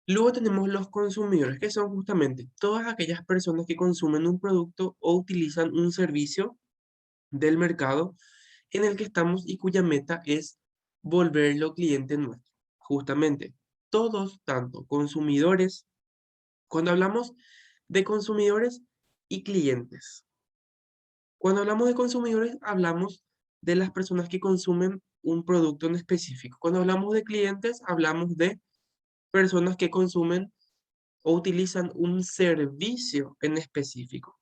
Luego tenemos los consumidores, que son justamente todas aquellas personas que consumen un producto o utilizan un servicio del mercado en el que estamos y cuya meta es volverlo cliente nuestro. Justamente, todos, tanto consumidores, cuando hablamos de consumidores y clientes, cuando hablamos de consumidores, hablamos de las personas que consumen un producto en específico. Cuando hablamos de clientes, hablamos de personas que consumen o utilizan un servicio en específico.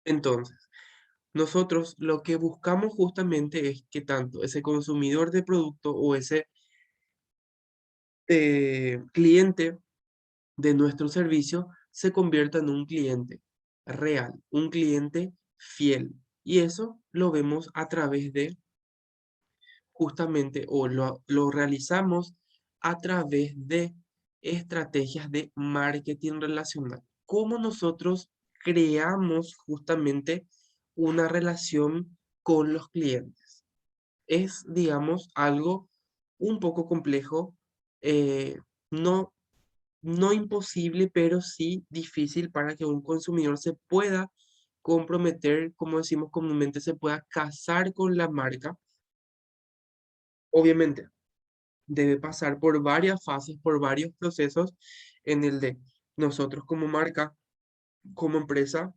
Entonces, nosotros lo que buscamos justamente es que tanto ese consumidor de producto o ese cliente de nuestro servicio se convierta en un cliente real, un cliente fiel. Y eso lo vemos a través de justamente, o lo realizamos a través de estrategias de marketing relacional. Cómo nosotros creamos justamente una relación con los clientes. Es, digamos, algo un poco complejo, eh, no, no imposible, pero sí difícil para que un consumidor se pueda comprometer, como decimos comúnmente, se pueda casar con la marca. Obviamente, debe pasar por varias fases, por varios procesos en el de nosotros como marca, como empresa,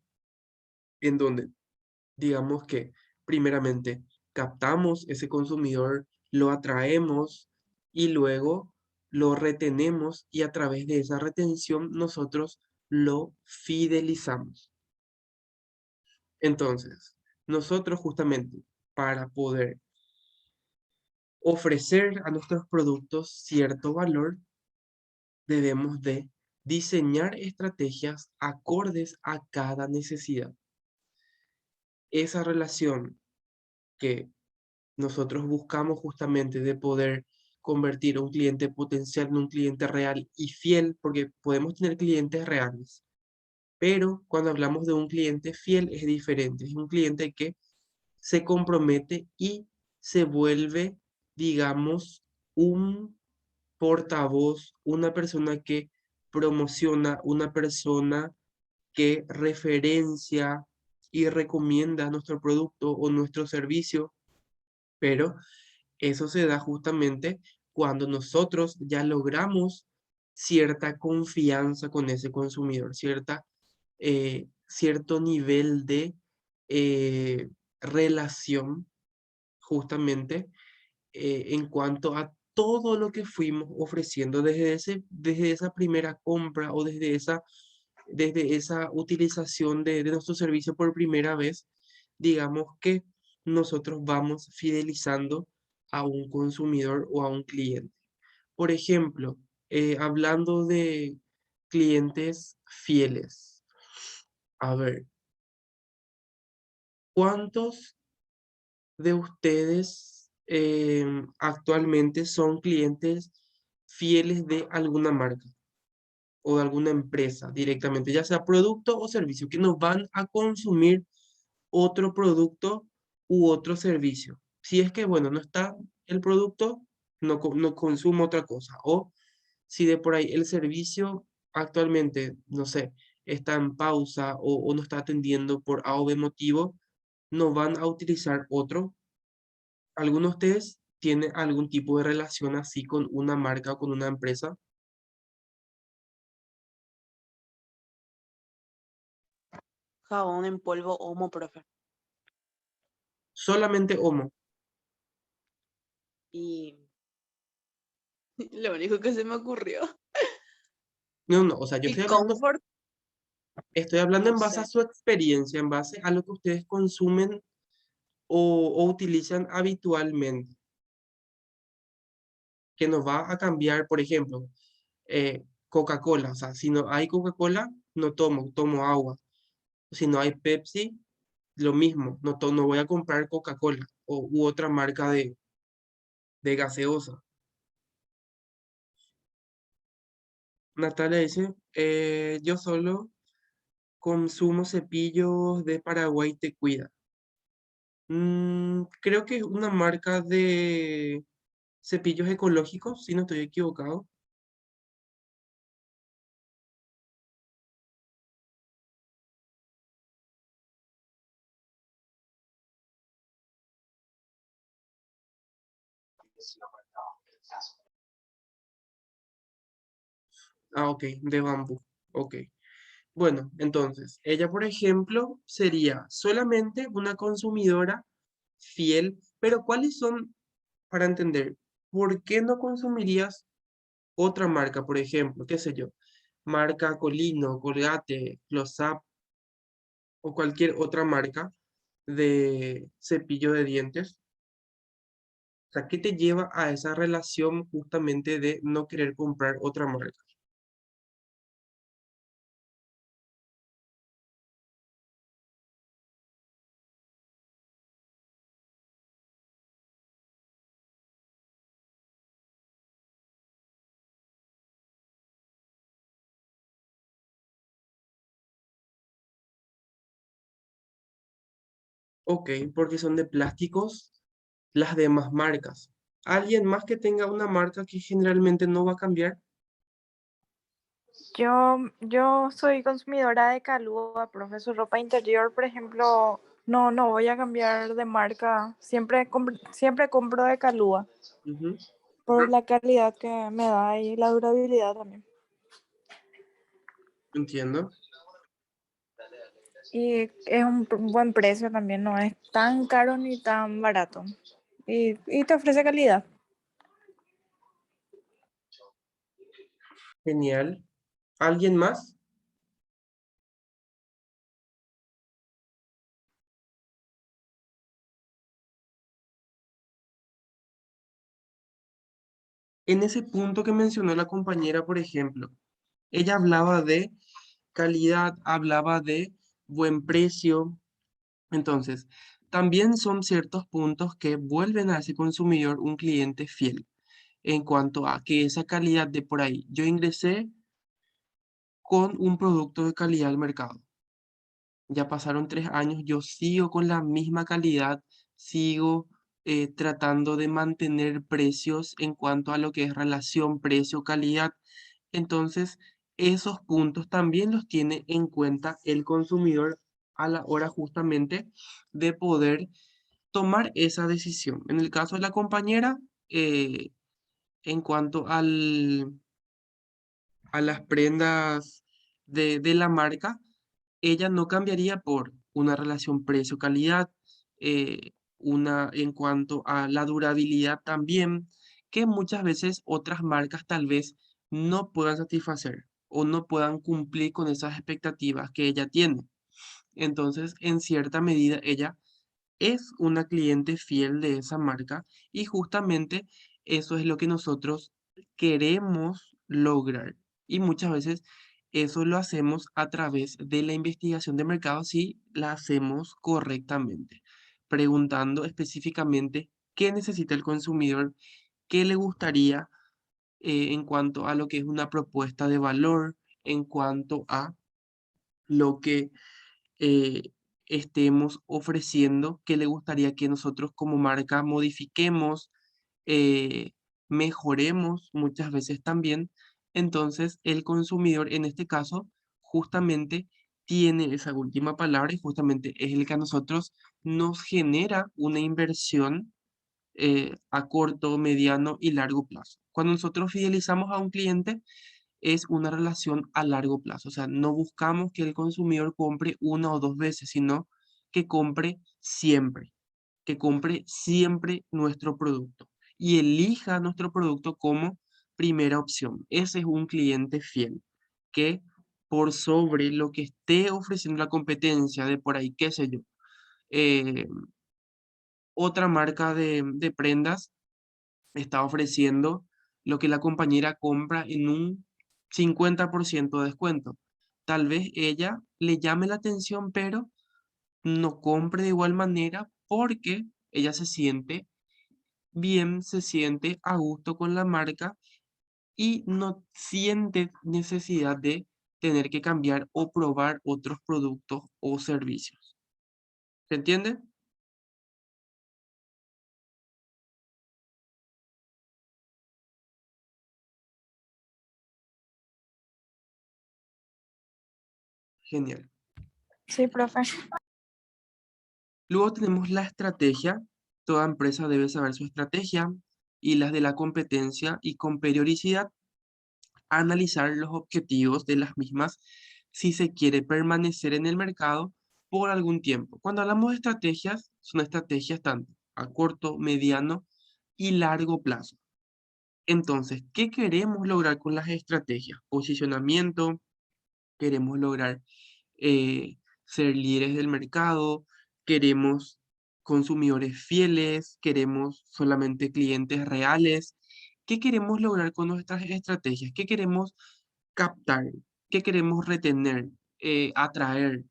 en donde digamos que primeramente captamos ese consumidor, lo atraemos y luego lo retenemos y a través de esa retención nosotros lo fidelizamos. Entonces, nosotros justamente para poder ofrecer a nuestros productos cierto valor, debemos de diseñar estrategias acordes a cada necesidad. Esa relación que nosotros buscamos justamente de poder convertir a un cliente potencial en un cliente real y fiel, porque podemos tener clientes reales, pero cuando hablamos de un cliente fiel es diferente, es un cliente que se compromete y se vuelve, digamos, un portavoz, una persona que promociona, una persona que referencia y recomienda nuestro producto o nuestro servicio, pero eso se da justamente cuando nosotros ya logramos cierta confianza con ese consumidor, cierto nivel de relación justamente en cuanto a todo lo que fuimos ofreciendo desde esa primera compra o desde esa utilización de nuestro servicio por primera vez, digamos que nosotros vamos fidelizando a un consumidor o a un cliente. Por ejemplo, hablando de clientes fieles, a ver, ¿cuántos de ustedes actualmente son clientes fieles de alguna marca o de alguna empresa directamente, ya sea producto o servicio, que nos van a consumir otro producto u otro servicio? Si es que, bueno, no está el producto, no consumo otra cosa. O si de por ahí el servicio actualmente, no sé, está en pausa o no está atendiendo por A o B motivo, no van a utilizar otro. ¿Alguno de ustedes tiene algún tipo de relación así con una marca o con una empresa? Jabón en polvo Omo, profe. Solamente Homo. Y lo único que se me ocurrió. No, no, o sea, yo Y Comfort, estoy hablando no en base a sé. su experiencia, en base a lo que ustedes consumen o utilizan habitualmente, que nos va a cambiar, por ejemplo, Coca-Cola. O sea, si no hay Coca-Cola, no tomo agua. Si no hay Pepsi, lo mismo, no voy a comprar Coca-Cola u otra marca de gaseosa. Natalia dice, yo solo consumo cepillos de Paraguay Te Cuida. Creo que es una marca de cepillos ecológicos, si no estoy equivocado. Ah, ok, de bambú. Ok. Bueno, entonces, ella, por ejemplo, sería solamente una consumidora fiel, pero ¿cuáles son, para entender, por qué no consumirías otra marca, por ejemplo, qué sé yo, marca Colino, Colgate, Close-Up o cualquier otra marca de cepillo de dientes? O sea, ¿qué te lleva a esa relación justamente de no querer comprar otra marca? Ok, porque son de plásticos las demás marcas. ¿Alguien más que tenga una marca que generalmente no va a cambiar? Yo soy consumidora de Calúa, profesor, ropa interior, por ejemplo, no voy a cambiar de marca. Siempre compro de Calúa Ujú, por la calidad que me da y la durabilidad también. entiendo. Y es un buen precio también, no es tan caro ni tan barato. Y te ofrece calidad. Genial. ¿Alguien más? En ese punto que mencionó la compañera, por ejemplo, ella hablaba de calidad, hablaba de buen precio. Entonces, también son ciertos puntos que vuelven a ese consumidor un cliente fiel en cuanto a que esa calidad de por ahí. Yo ingresé con un producto de calidad al mercado. Ya pasaron 3 años, yo sigo con la misma calidad, sigo tratando de mantener precios en cuanto a lo que es relación precio-calidad. Entonces, esos puntos también los tiene en cuenta el consumidor a la hora justamente de poder tomar esa decisión. En el caso de la compañera, en cuanto a las prendas de la marca, ella no cambiaría por una relación precio-calidad, en cuanto a la durabilidad también, que muchas veces otras marcas tal vez no puedan satisfacer o no puedan cumplir con esas expectativas que ella tiene. Entonces, en cierta medida, ella es una cliente fiel de esa marca y justamente eso es lo que nosotros queremos lograr. Y muchas veces eso lo hacemos a través de la investigación de mercado si la hacemos correctamente, preguntando específicamente qué necesita el consumidor, qué le gustaría en cuanto a lo que es una propuesta de valor, en cuanto a lo que eh, estemos ofreciendo, que le gustaría que nosotros como marca modifiquemos, eh, mejoremos muchas veces también. Entonces, el consumidor en este caso justamente tiene esa última palabra y justamente es el que a nosotros nos genera una inversión a corto, mediano y largo plazo. Cuando nosotros fidelizamos a un cliente, es una relación a largo plazo. O sea, no buscamos que el consumidor compre una o dos veces, sino que compre siempre nuestro producto y elija nuestro producto como primera opción. Ese es un cliente fiel que por sobre lo que esté ofreciendo la competencia de por ahí, qué sé yo, eh, otra marca de prendas está ofreciendo lo que la compañera compra en un 50% de descuento. Tal vez ella le llame la atención, pero no compre de igual manera porque ella se siente bien, se siente a gusto con la marca y no siente necesidad de tener que cambiar o probar otros productos o servicios. ¿Se entiende? Genial. Sí, profe. Luego tenemos la estrategia. Toda empresa debe saber su estrategia y las de la competencia y con periodicidad analizar los objetivos de las mismas si se quiere permanecer en el mercado por algún tiempo. Cuando hablamos de estrategias, son estrategias tanto a corto, mediano y largo plazo. Entonces, ¿qué queremos lograr con las estrategias? Posicionamiento, queremos lograr ser líderes del mercado, queremos consumidores fieles, queremos solamente clientes reales. ¿Qué queremos lograr con nuestras estrategias? ¿Qué queremos captar? ¿Qué queremos retener, atraer?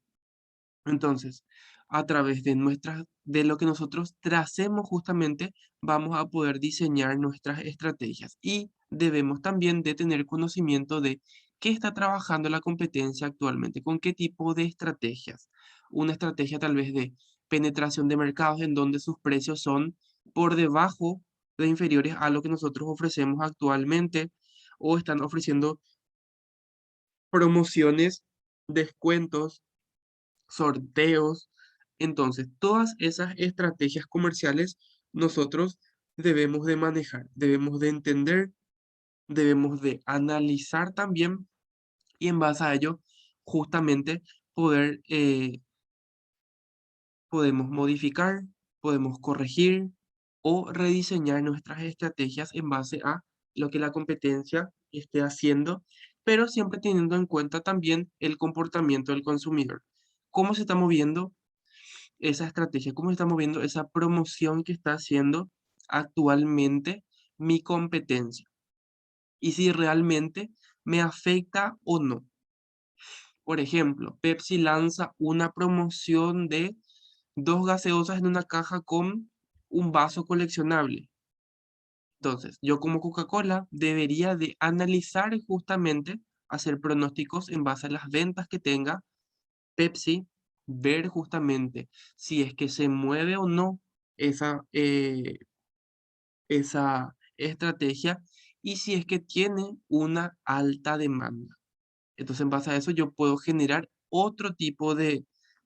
Entonces, a través de lo que nosotros tracemos justamente, vamos a poder diseñar nuestras estrategias y debemos también de tener conocimiento de qué está trabajando la competencia actualmente, con qué tipo de estrategias. Una estrategia tal vez de penetración de mercados en donde sus precios son por debajo de inferiores a lo que nosotros ofrecemos actualmente o están ofreciendo promociones, descuentos, sorteos. Entonces, todas esas estrategias comerciales nosotros debemos de manejar, debemos de entender, debemos de analizar también y en base a ello justamente poder, podemos modificar, podemos corregir o rediseñar nuestras estrategias en base a lo que la competencia esté haciendo, pero siempre teniendo en cuenta también el comportamiento del consumidor. ¿Cómo se está moviendo esa estrategia, cómo estamos viendo esa promoción que está haciendo actualmente mi competencia y si realmente me afecta o no? Por ejemplo, Pepsi lanza una promoción de dos gaseosas en una caja con un vaso coleccionable. Entonces, yo como Coca-Cola debería de analizar justamente, hacer pronósticos en base a las ventas que tenga Pepsi, ver justamente si es que se mueve o no esa, esa estrategia y si es que tiene una alta demanda. Entonces, en base a eso, yo puedo generar otro tipo de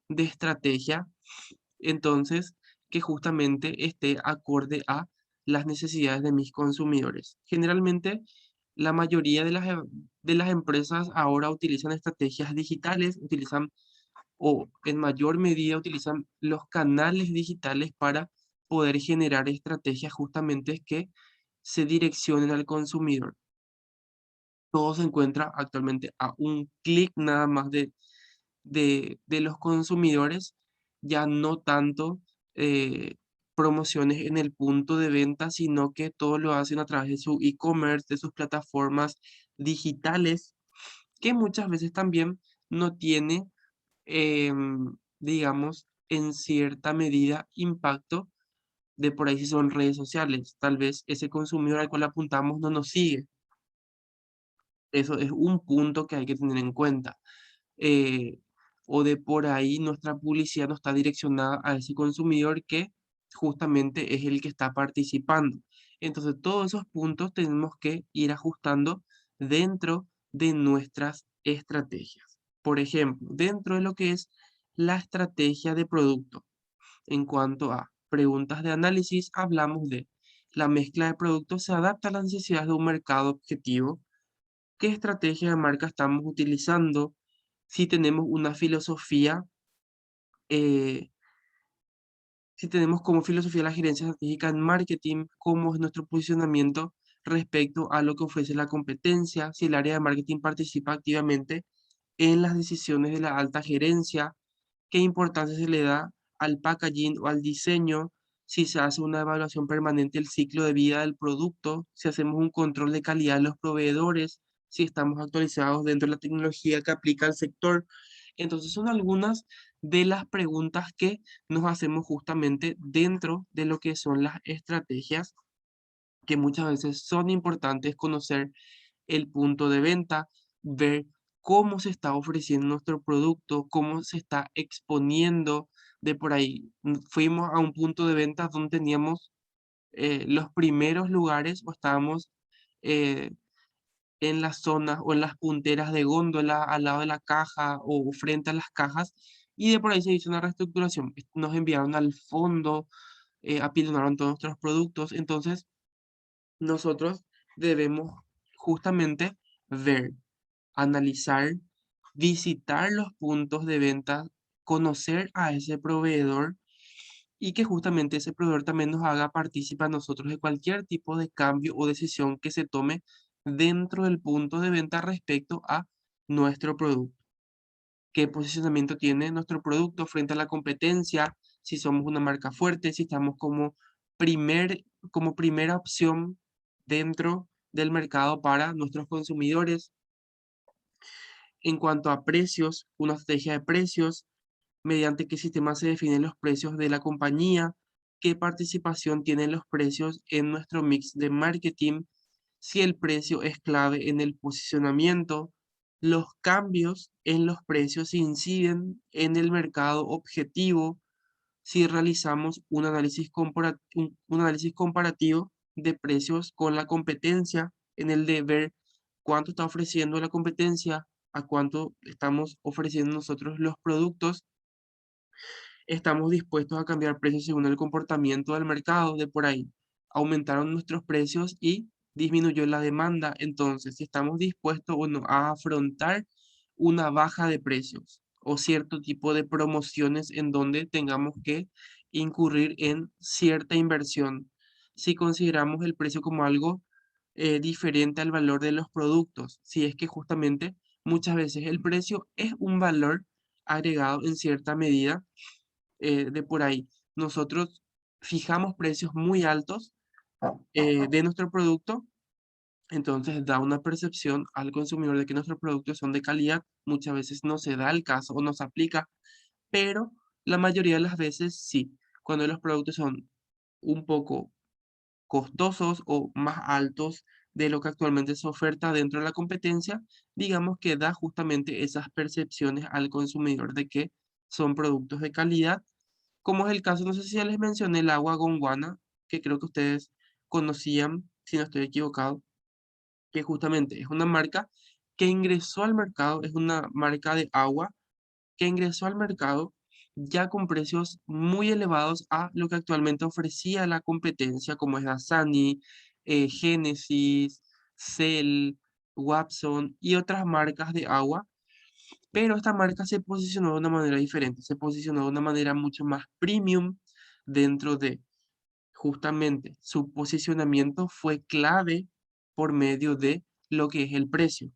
estrategia, entonces, que justamente esté acorde a las necesidades de mis consumidores. Generalmente, la mayoría de las empresas ahora utilizan estrategias digitales, utilizan o en mayor medida utilizan los canales digitales para poder generar estrategias justamente que se direccionen al consumidor. Todo se encuentra actualmente a un clic nada más de los consumidores, ya no tanto promociones en el punto de venta, sino que todo lo hacen a través de su e-commerce, de sus plataformas digitales, que muchas veces también no tiene, digamos, en cierta medida impacto de por ahí si son redes sociales. Tal vez ese consumidor al cual apuntamos no nos sigue. Eso es un punto que hay que tener en cuenta. eh, o de por ahí nuestra publicidad no está direccionada a ese consumidor que justamente es el que está participando. Entonces, todos esos puntos tenemos que ir ajustando dentro de nuestras estrategias. Por ejemplo, dentro de lo que es la estrategia de producto, en cuanto a preguntas de análisis, hablamos de la mezcla de productos se adapta a las necesidades de un mercado objetivo. ¿Qué estrategia de marca estamos utilizando? Si tenemos una filosofía, eh, si tenemos como filosofía la gerencia estratégica en marketing, cómo es nuestro posicionamiento respecto a lo que ofrece la competencia, si el área de marketing participa activamente en las decisiones de la alta gerencia, qué importancia se le da al packaging o al diseño, si se hace una evaluación permanente del ciclo de vida del producto, si hacemos un control de calidad de los proveedores, si estamos actualizados dentro de la tecnología que aplica al sector. Entonces son algunas de las preguntas que nos hacemos justamente dentro de lo que son las estrategias, que muchas veces son importantes conocer el punto de venta, ver cómo se está ofreciendo nuestro producto, cómo se está exponiendo de por ahí. Fuimos a un punto de venta donde teníamos los primeros lugares o estábamos eh, en las zonas o en las punteras de góndola al lado de la caja o frente a las cajas y de por ahí se hizo una reestructuración. Nos enviaron al fondo, apilonaron todos nuestros productos. Entonces, nosotros debemos justamente ver, analizar, visitar los puntos de venta, conocer a ese proveedor y que justamente ese proveedor también nos haga partícipe a nosotros de cualquier tipo de cambio o decisión que se tome dentro del punto de venta respecto a nuestro producto. ¿Qué posicionamiento tiene nuestro producto frente a la competencia? Si somos una marca fuerte, si estamos como primera opción dentro del mercado para nuestros consumidores. En cuanto a precios, una estrategia de precios, mediante qué sistema se definen los precios de la compañía, qué participación tienen los precios en nuestro mix de marketing, si el precio es clave en el posicionamiento, los cambios en los precios inciden en el mercado objetivo, si realizamos un análisis comparativo de precios con la competencia, en el de ver cuánto está ofreciendo la competencia, a cuánto estamos ofreciendo nosotros los productos, estamos dispuestos a cambiar precios según el comportamiento del mercado de por ahí. Aumentaron nuestros precios y disminuyó la demanda. Entonces, si estamos dispuestos o no a afrontar una baja de precios o cierto tipo de promociones en donde tengamos que incurrir en cierta inversión, si consideramos el precio como algo diferente al valor de los productos, si es que justamente muchas veces el precio es un valor agregado en cierta medida de por ahí. Nosotros fijamos precios muy altos de nuestro producto, entonces da una percepción al consumidor de que nuestros productos son de calidad. Muchas veces no se da el caso o no se aplica, pero la mayoría de las veces sí. Cuando los productos son un poco costosos o más altos de lo que actualmente se oferta dentro de la competencia, digamos que da justamente esas percepciones al consumidor de que son productos de calidad, como es el caso, no sé si ya les mencioné el agua Gonguana, que creo que ustedes conocían, si no estoy equivocado, que justamente es una marca que ingresó al mercado, es una marca de agua que ingresó al mercado ya con precios muy elevados a lo que actualmente ofrecía la competencia, como es Dasani, Genesis, Cell, Watson y otras marcas de agua, pero esta marca se posicionó de una manera diferente, se posicionó de una manera mucho más premium dentro de justamente su posicionamiento fue clave por medio de lo que es el precio.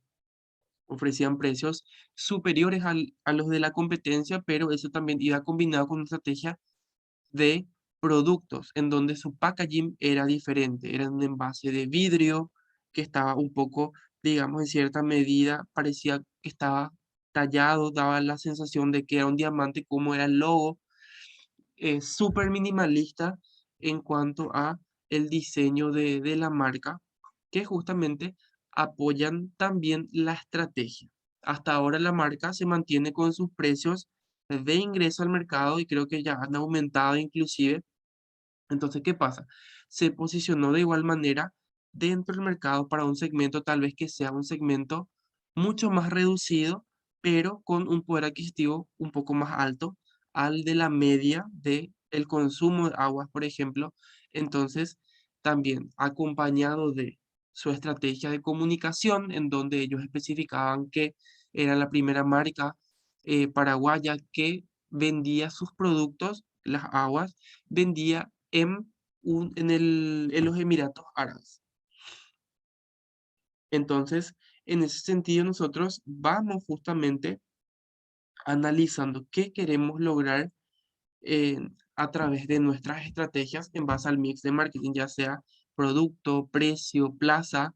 Ofrecían precios superiores a los de la competencia, pero eso también iba combinado con una estrategia de productos, en donde su packaging era diferente, era un envase de vidrio que estaba un poco, digamos, en cierta medida, parecía que estaba tallado, daba la sensación de que era un diamante, como era el logo, súper minimalista en cuanto a el diseño de la marca, que justamente apoyan también la estrategia. Hasta ahora la marca se mantiene con sus precios de ingreso al mercado y creo que ya han aumentado inclusive. Entonces, ¿qué pasa? Se posicionó de igual manera dentro del mercado para un segmento tal vez que sea un segmento mucho más reducido, pero con un poder adquisitivo un poco más alto al de la media de el consumo de aguas, por ejemplo. Entonces, también acompañado de su estrategia de comunicación, en donde ellos especificaban que era la primera marca paraguaya que vendía sus productos, las aguas, vendía en los Emiratos Árabes. Entonces, en ese sentido, nosotros vamos justamente analizando qué queremos lograr a través de nuestras estrategias en base al mix de marketing, ya sea producto, precio, plaza,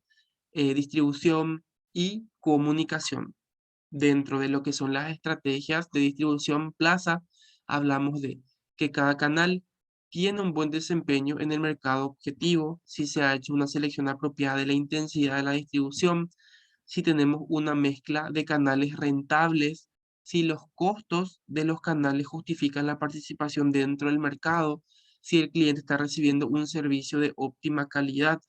distribución y comunicación. Dentro de lo que son las estrategias de distribución plaza, hablamos de que cada canal tiene un buen desempeño en el mercado objetivo, si se ha hecho una selección apropiada de la intensidad de la distribución, si tenemos una mezcla de canales rentables, si los costos de los canales justifican la participación dentro del mercado, si el cliente está recibiendo un servicio de óptima calidad,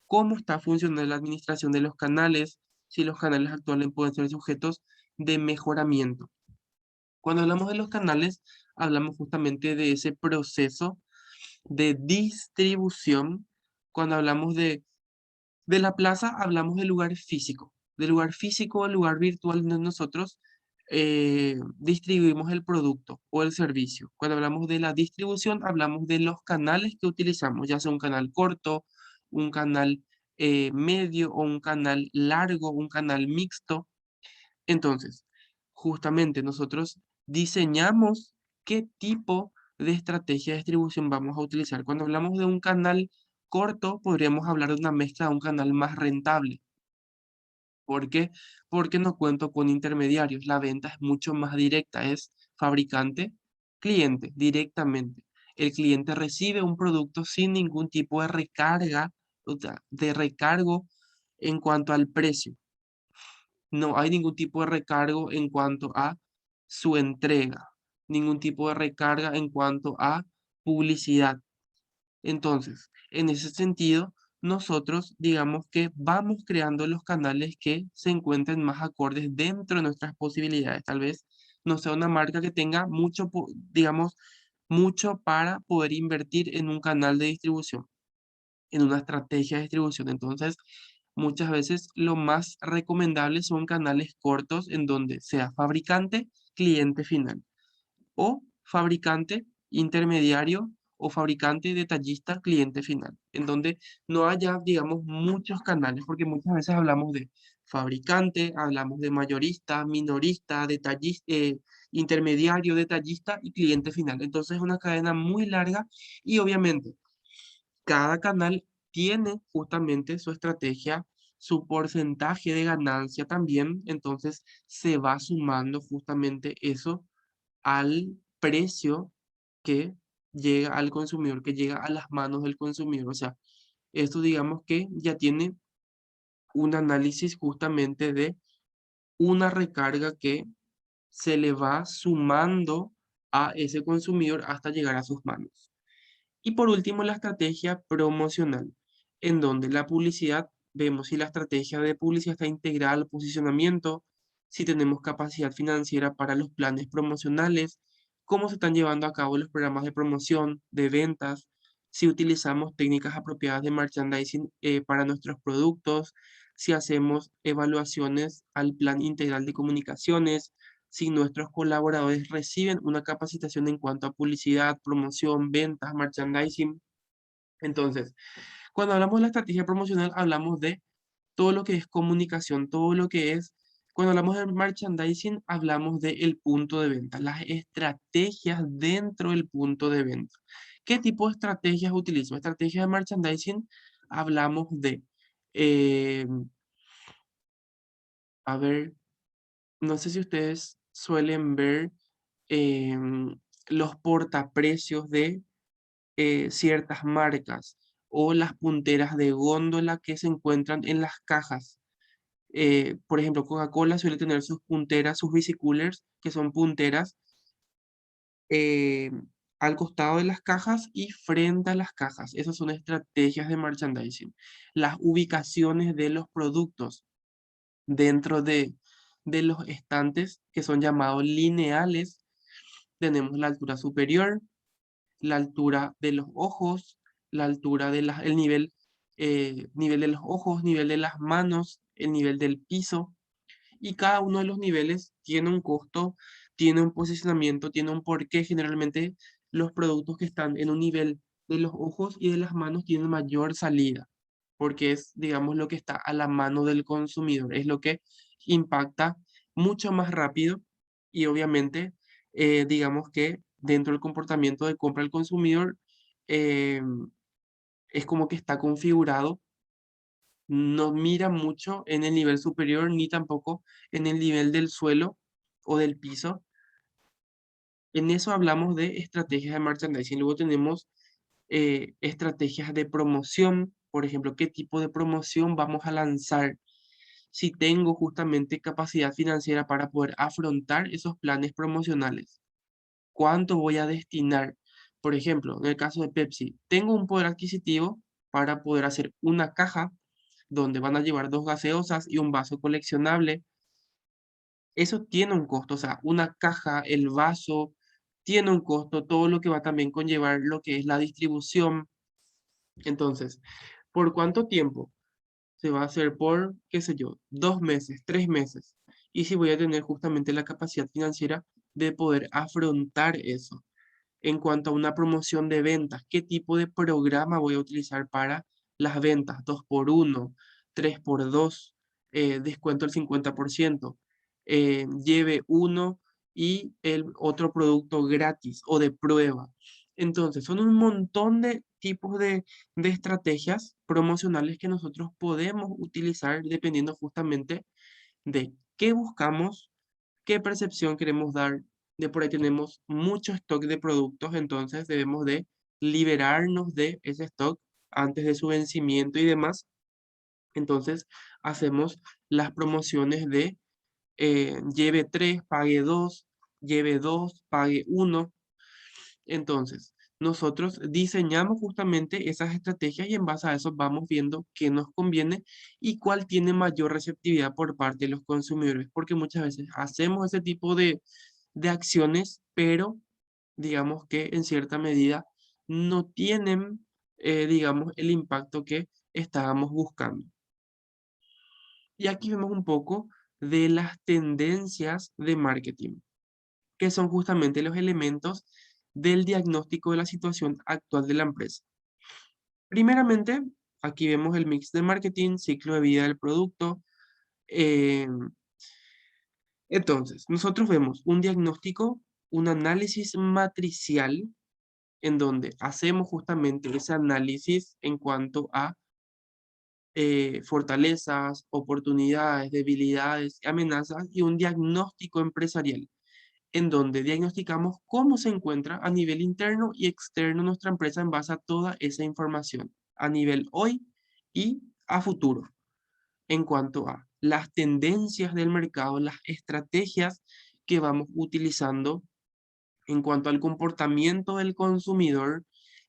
cómo está funcionando la administración de los canales, si los canales actuales pueden ser sujetos de mejoramiento. Cuando hablamos de los canales, hablamos justamente de ese proceso de distribución. Cuando hablamos de la plaza, hablamos del lugar físico. Del lugar físico al lugar virtual donde nosotros distribuimos el producto o el servicio. Cuando hablamos de la distribución, hablamos de los canales que utilizamos, ya sea un canal corto, un canal medio o un canal largo, un canal mixto. Entonces, justamente nosotros diseñamos qué tipo de estrategia de distribución vamos a utilizar. Cuando hablamos de un canal corto, podríamos hablar de una mezcla de un canal más rentable. ¿Por qué? Porque no cuento con intermediarios. La venta es mucho más directa, es fabricante, cliente, directamente. El cliente recibe un producto sin ningún tipo de recarga, o sea, de recargo en cuanto al precio. No hay ningún tipo de recargo en cuanto a su entrega, ningún tipo de recarga en cuanto a publicidad. Entonces, en ese sentido, nosotros digamos que vamos creando los canales que se encuentren más acordes dentro de nuestras posibilidades. Tal vez no sea una marca que tenga mucho, digamos, mucho para poder invertir en un canal de distribución, en una estrategia de distribución. Entonces, muchas veces lo más recomendable son canales cortos en donde sea fabricante, cliente final o fabricante intermediario o fabricante detallista cliente final, en donde no haya, digamos, muchos canales, porque muchas veces hablamos de fabricante, hablamos de mayorista, minorista, detallista, intermediario, detallista y cliente final. Entonces es una cadena muy larga y obviamente cada canal tiene justamente su estrategia, su porcentaje de ganancia también, entonces se va sumando justamente eso al precio que llega al consumidor, que llega a las manos del consumidor. O sea, esto digamos que ya tiene un análisis justamente de una recarga que se le va sumando a ese consumidor hasta llegar a sus manos. Y por último, la estrategia promocional, en donde la publicidad, vemos si la estrategia de publicidad está integrada al posicionamiento, si tenemos capacidad financiera para los planes promocionales, cómo se están llevando a cabo los programas de promoción, de ventas, si utilizamos técnicas apropiadas de merchandising para nuestros productos, si hacemos evaluaciones al plan integral de comunicaciones, si nuestros colaboradores reciben una capacitación en cuanto a publicidad, promoción, ventas, merchandising. Entonces, cuando hablamos de la estrategia promocional, hablamos de todo lo que es comunicación, todo lo que es, cuando hablamos de merchandising, hablamos del punto de venta, las estrategias dentro del punto de venta. ¿Qué tipo de estrategias utilizo? Estrategia de merchandising, hablamos de, eh, a ver, no sé si ustedes suelen ver los portaprecios de ciertas marcas o las punteras de góndola que se encuentran en las cajas. Por ejemplo, Coca-Cola suele tener sus punteras, sus bicicoolers, que son punteras eh, al costado de las cajas y frente a las cajas. Esas son estrategias de merchandising. Las ubicaciones de los productos dentro de los estantes que son llamados lineales. Tenemos la altura superior, la altura de los ojos, la altura de el nivel, nivel de los ojos, nivel de las manos, el nivel del piso. Y cada uno de los niveles tiene un costo, tiene un posicionamiento, tiene un porqué. Generalmente los productos que están en un nivel de los ojos y de las manos tienen mayor salida, porque es, digamos, lo que está a la mano del consumidor, es lo que impacta mucho más rápido y obviamente, digamos que dentro del comportamiento de compra del consumidor, eh, es como que está configurado, no mira mucho en el nivel superior ni tampoco en el nivel del suelo o del piso. En eso hablamos de estrategias de merchandising. Luego tenemos estrategias de promoción, por ejemplo, qué tipo de promoción vamos a lanzar, si tengo justamente capacidad financiera para poder afrontar esos planes promocionales. ¿Cuánto voy a destinar? Por ejemplo, en el caso de Pepsi, tengo un poder adquisitivo para poder hacer una caja donde van a llevar 2 gaseosas y un vaso coleccionable. Eso tiene un costo, o sea, una caja, el vaso, tiene un costo, todo lo que va también conllevar lo que es la distribución. Entonces, ¿por cuánto tiempo? Se va a hacer por, qué sé yo, 2 meses, 3 meses. Y si voy a tener justamente la capacidad financiera de poder afrontar eso. En cuanto a una promoción de ventas, ¿qué tipo de programa voy a utilizar para las ventas? 2x1, 3x2, descuento el 50%, lleve uno y el otro producto gratis o de prueba. Entonces, son un montón de tipos de estrategias promocionales que nosotros podemos utilizar dependiendo justamente de qué buscamos, qué percepción queremos dar. De por ahí tenemos mucho stock de productos, entonces debemos de liberarnos de ese stock antes de su vencimiento y demás. Entonces hacemos las promociones de lleve 3, pague 2, lleve 2, pague 1. Entonces, nosotros diseñamos justamente esas estrategias y en base a eso vamos viendo qué nos conviene y cuál tiene mayor receptividad por parte de los consumidores, porque muchas veces hacemos ese tipo de acciones, pero digamos que en cierta medida no tienen, digamos, el impacto que estábamos buscando. Y aquí vemos un poco de las tendencias de marketing, que son justamente los elementos del diagnóstico de la situación actual de la empresa. Primeramente, aquí vemos el mix de marketing, ciclo de vida del producto. eh, entonces, nosotros vemos un diagnóstico, un análisis matricial, en donde hacemos justamente ese análisis en cuanto a fortalezas, oportunidades, debilidades, amenazas y un diagnóstico empresarial en donde diagnosticamos cómo se encuentra a nivel interno y externo nuestra empresa en base a toda esa información, a nivel hoy y a futuro, en cuanto a las tendencias del mercado, las estrategias que vamos utilizando en cuanto al comportamiento del consumidor,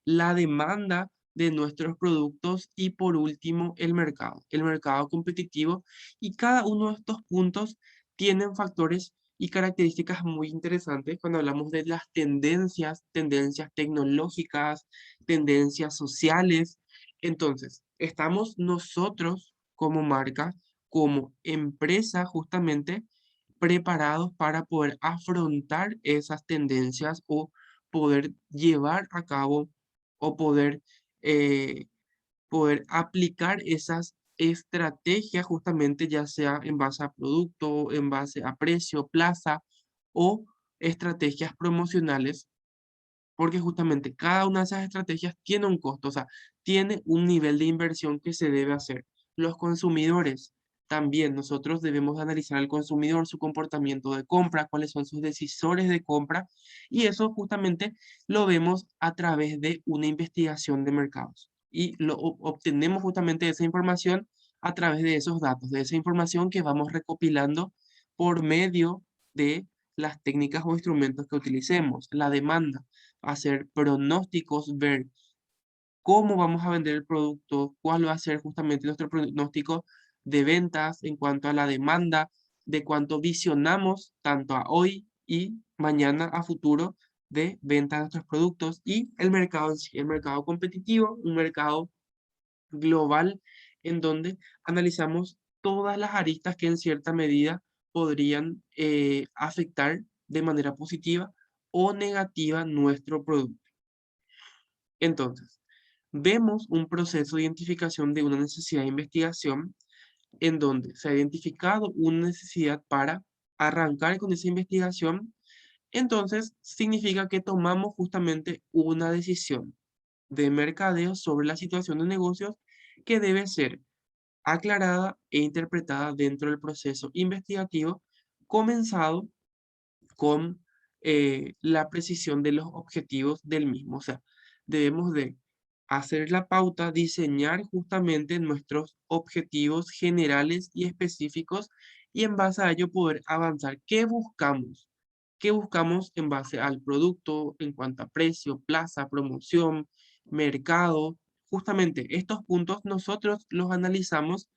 la demanda de nuestros productos y por último el mercado competitivo, y cada uno de estos puntos tienen factores y características muy interesantes cuando hablamos de las tendencias, tendencias tecnológicas, tendencias sociales. Entonces, estamos nosotros como marca, como empresa justamente preparados para poder afrontar esas tendencias o poder llevar a cabo o poder eh, poder aplicar esas estrategias justamente ya sea en base a producto, en base a precio, plaza o estrategias promocionales, porque justamente cada una de esas estrategias tiene un costo, o sea, tiene un nivel de inversión que se debe hacer. Los consumidores también, nosotros debemos analizar al consumidor, su comportamiento de compra, cuáles son sus decisores de compra, y eso justamente lo vemos a través de una investigación de mercados. Y obtenemos justamente esa información a través de esos datos, de esa información que vamos recopilando por medio de las técnicas o instrumentos que utilicemos, la demanda, hacer pronósticos, ver cómo vamos a vender el producto, cuál va a ser justamente nuestro pronóstico de ventas en cuanto a la demanda, de cuánto visionamos tanto a hoy y mañana a futuro de venta de nuestros productos y el mercado en sí, el mercado competitivo, un mercado global en donde analizamos todas las aristas que en cierta medida podrían afectar de manera positiva o negativa nuestro producto. Entonces, vemos un proceso de identificación de una necesidad de investigación en donde se ha identificado una necesidad para arrancar con esa investigación. Entonces, significa que tomamos justamente una decisión de mercadeo sobre la situación de negocios que debe ser aclarada e interpretada dentro del proceso investigativo, comenzado con la precisión de los objetivos del mismo. O sea, debemos de hacer la pauta, diseñar justamente nuestros objetivos generales y específicos y en base a ello poder avanzar. ¿Qué buscamos? ¿Qué buscamos en base al producto, en cuanto a precio, plaza, promoción, mercado? Justamente estos puntos nosotros los analizamos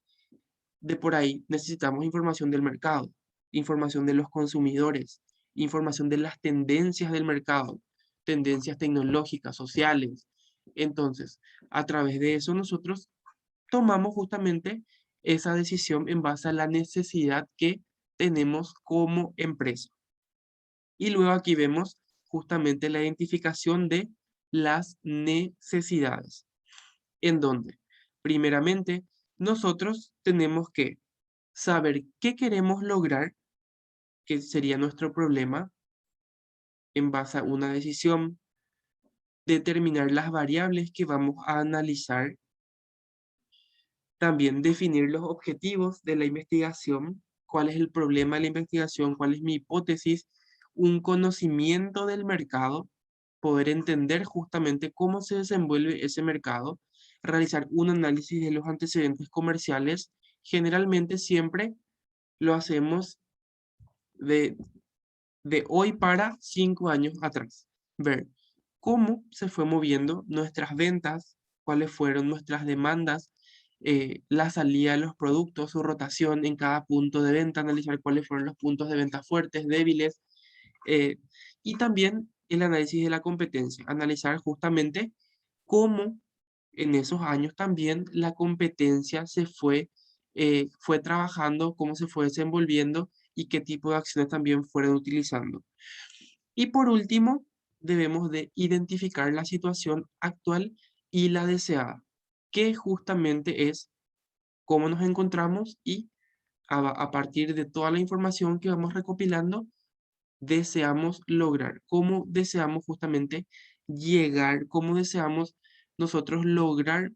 de por ahí. Necesitamos información del mercado, información de los consumidores, información de las tendencias del mercado, tendencias tecnológicas, sociales. Entonces, a través de eso nosotros tomamos justamente esa decisión en base a la necesidad que tenemos como empresa. Y luego aquí vemos justamente la identificación de las necesidades, en donde, primeramente, nosotros tenemos que saber qué queremos lograr, que sería nuestro problema, en base a una decisión, determinar las variables que vamos a analizar, también definir los objetivos de la investigación, cuál es el problema de la investigación, cuál es mi hipótesis, un conocimiento del mercado, poder entender justamente cómo se desenvuelve ese mercado, realizar un análisis de los antecedentes comerciales. Generalmente siempre lo hacemos de hoy para 5 años atrás. Ver cómo se fue moviendo nuestras ventas, cuáles fueron nuestras demandas, la salida de los productos, su rotación en cada punto de venta, analizar cuáles fueron los puntos de venta fuertes, débiles, eh, y también el análisis de la competencia, analizar justamente cómo en esos años también la competencia fue trabajando, cómo se fue desenvolviendo y qué tipo de acciones también fueron utilizando. Y por último, debemos de identificar la situación actual y la deseada, que justamente es cómo nos encontramos y a partir de toda la información que vamos recopilando, deseamos lograr, cómo deseamos justamente llegar, cómo deseamos nosotros lograr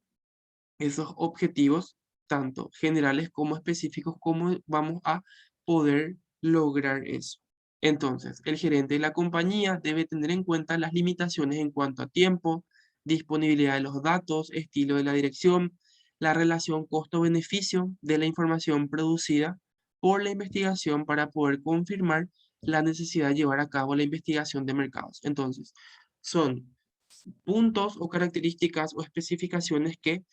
esos objetivos, tanto generales como específicos, cómo vamos a poder lograr eso. Entonces, el gerente de la compañía debe tener en cuenta las limitaciones en cuanto a tiempo, disponibilidad de los datos, estilo de la dirección, la relación costo-beneficio de la información producida por la investigación para poder confirmar la necesidad de llevar a cabo la investigación de mercados. Entonces, son puntos o características o especificaciones que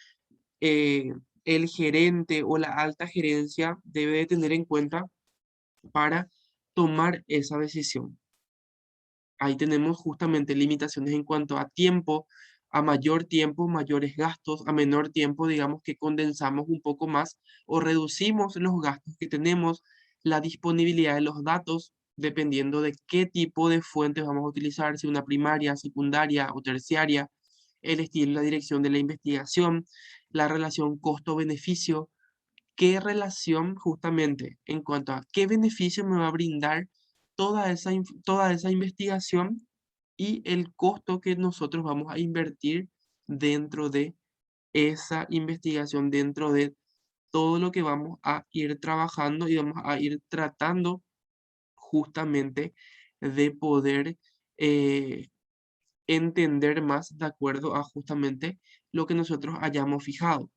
eh, el gerente o la alta gerencia debe de tener en cuenta para tomar esa decisión. Ahí tenemos justamente limitaciones en cuanto a tiempo, a mayor tiempo, mayores gastos, a menor tiempo, digamos que condensamos un poco más o reducimos los gastos que tenemos, la disponibilidad de los datos, dependiendo de qué tipo de fuentes vamos a utilizar, si una primaria, secundaria o terciaria, el estilo y la dirección de la investigación, la relación costo-beneficio, qué relación justamente en cuanto a qué beneficio me va a brindar toda esa investigación y el costo que nosotros vamos a invertir dentro de esa investigación, dentro de todo lo que vamos a ir trabajando y vamos a ir tratando justamente de poder entender más de acuerdo a justamente lo que nosotros hayamos fijado.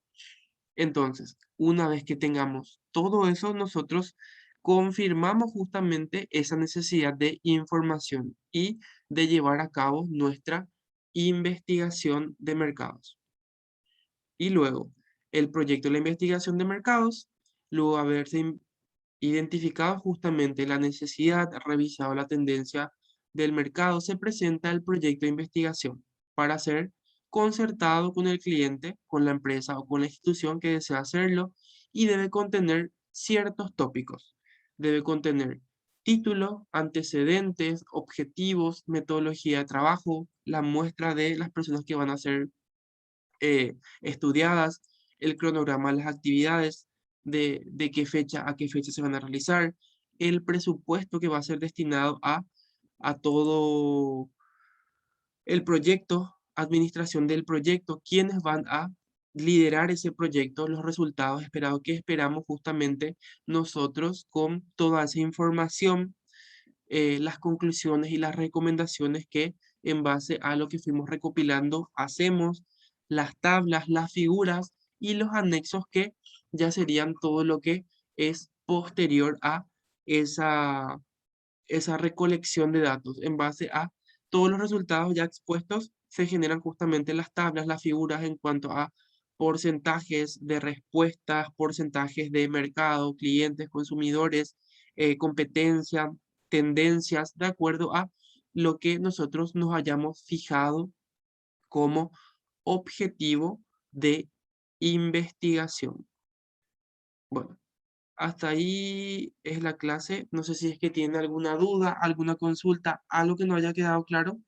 Entonces, una vez que tengamos todo eso, nosotros confirmamos justamente esa necesidad de información y de llevar a cabo nuestra investigación de mercados. Y luego, el proyecto de la investigación de mercados, luego haberse identificado justamente la necesidad, revisado la tendencia del mercado, se presenta el proyecto de investigación para ser concertado con el cliente, con la empresa o con la institución que desea hacerlo y debe contener ciertos tópicos. Debe contener título, antecedentes, objetivos, metodología de trabajo, la muestra de las personas que van a ser estudiadas, el cronograma de las actividades, de qué fecha a qué fecha se van a realizar, el presupuesto que va a ser destinado a todo el proyecto, administración del proyecto, quienes van a liderar ese proyecto, los resultados esperados que esperamos justamente nosotros con toda esa información, las conclusiones y las recomendaciones que en base a lo que fuimos recopilando hacemos, las tablas, las figuras y los anexos que ya serían todo lo que es posterior a esa, esa recolección de datos. En base a todos los resultados ya expuestos, se generan justamente las tablas, las figuras en cuanto a porcentajes de respuestas, porcentajes de mercado, clientes, consumidores, competencia, tendencias, de acuerdo a lo que nosotros nos hayamos fijado como objetivo de investigación. Bueno, hasta ahí es la clase. No sé si es que tiene alguna duda, alguna consulta, algo que no haya quedado claro.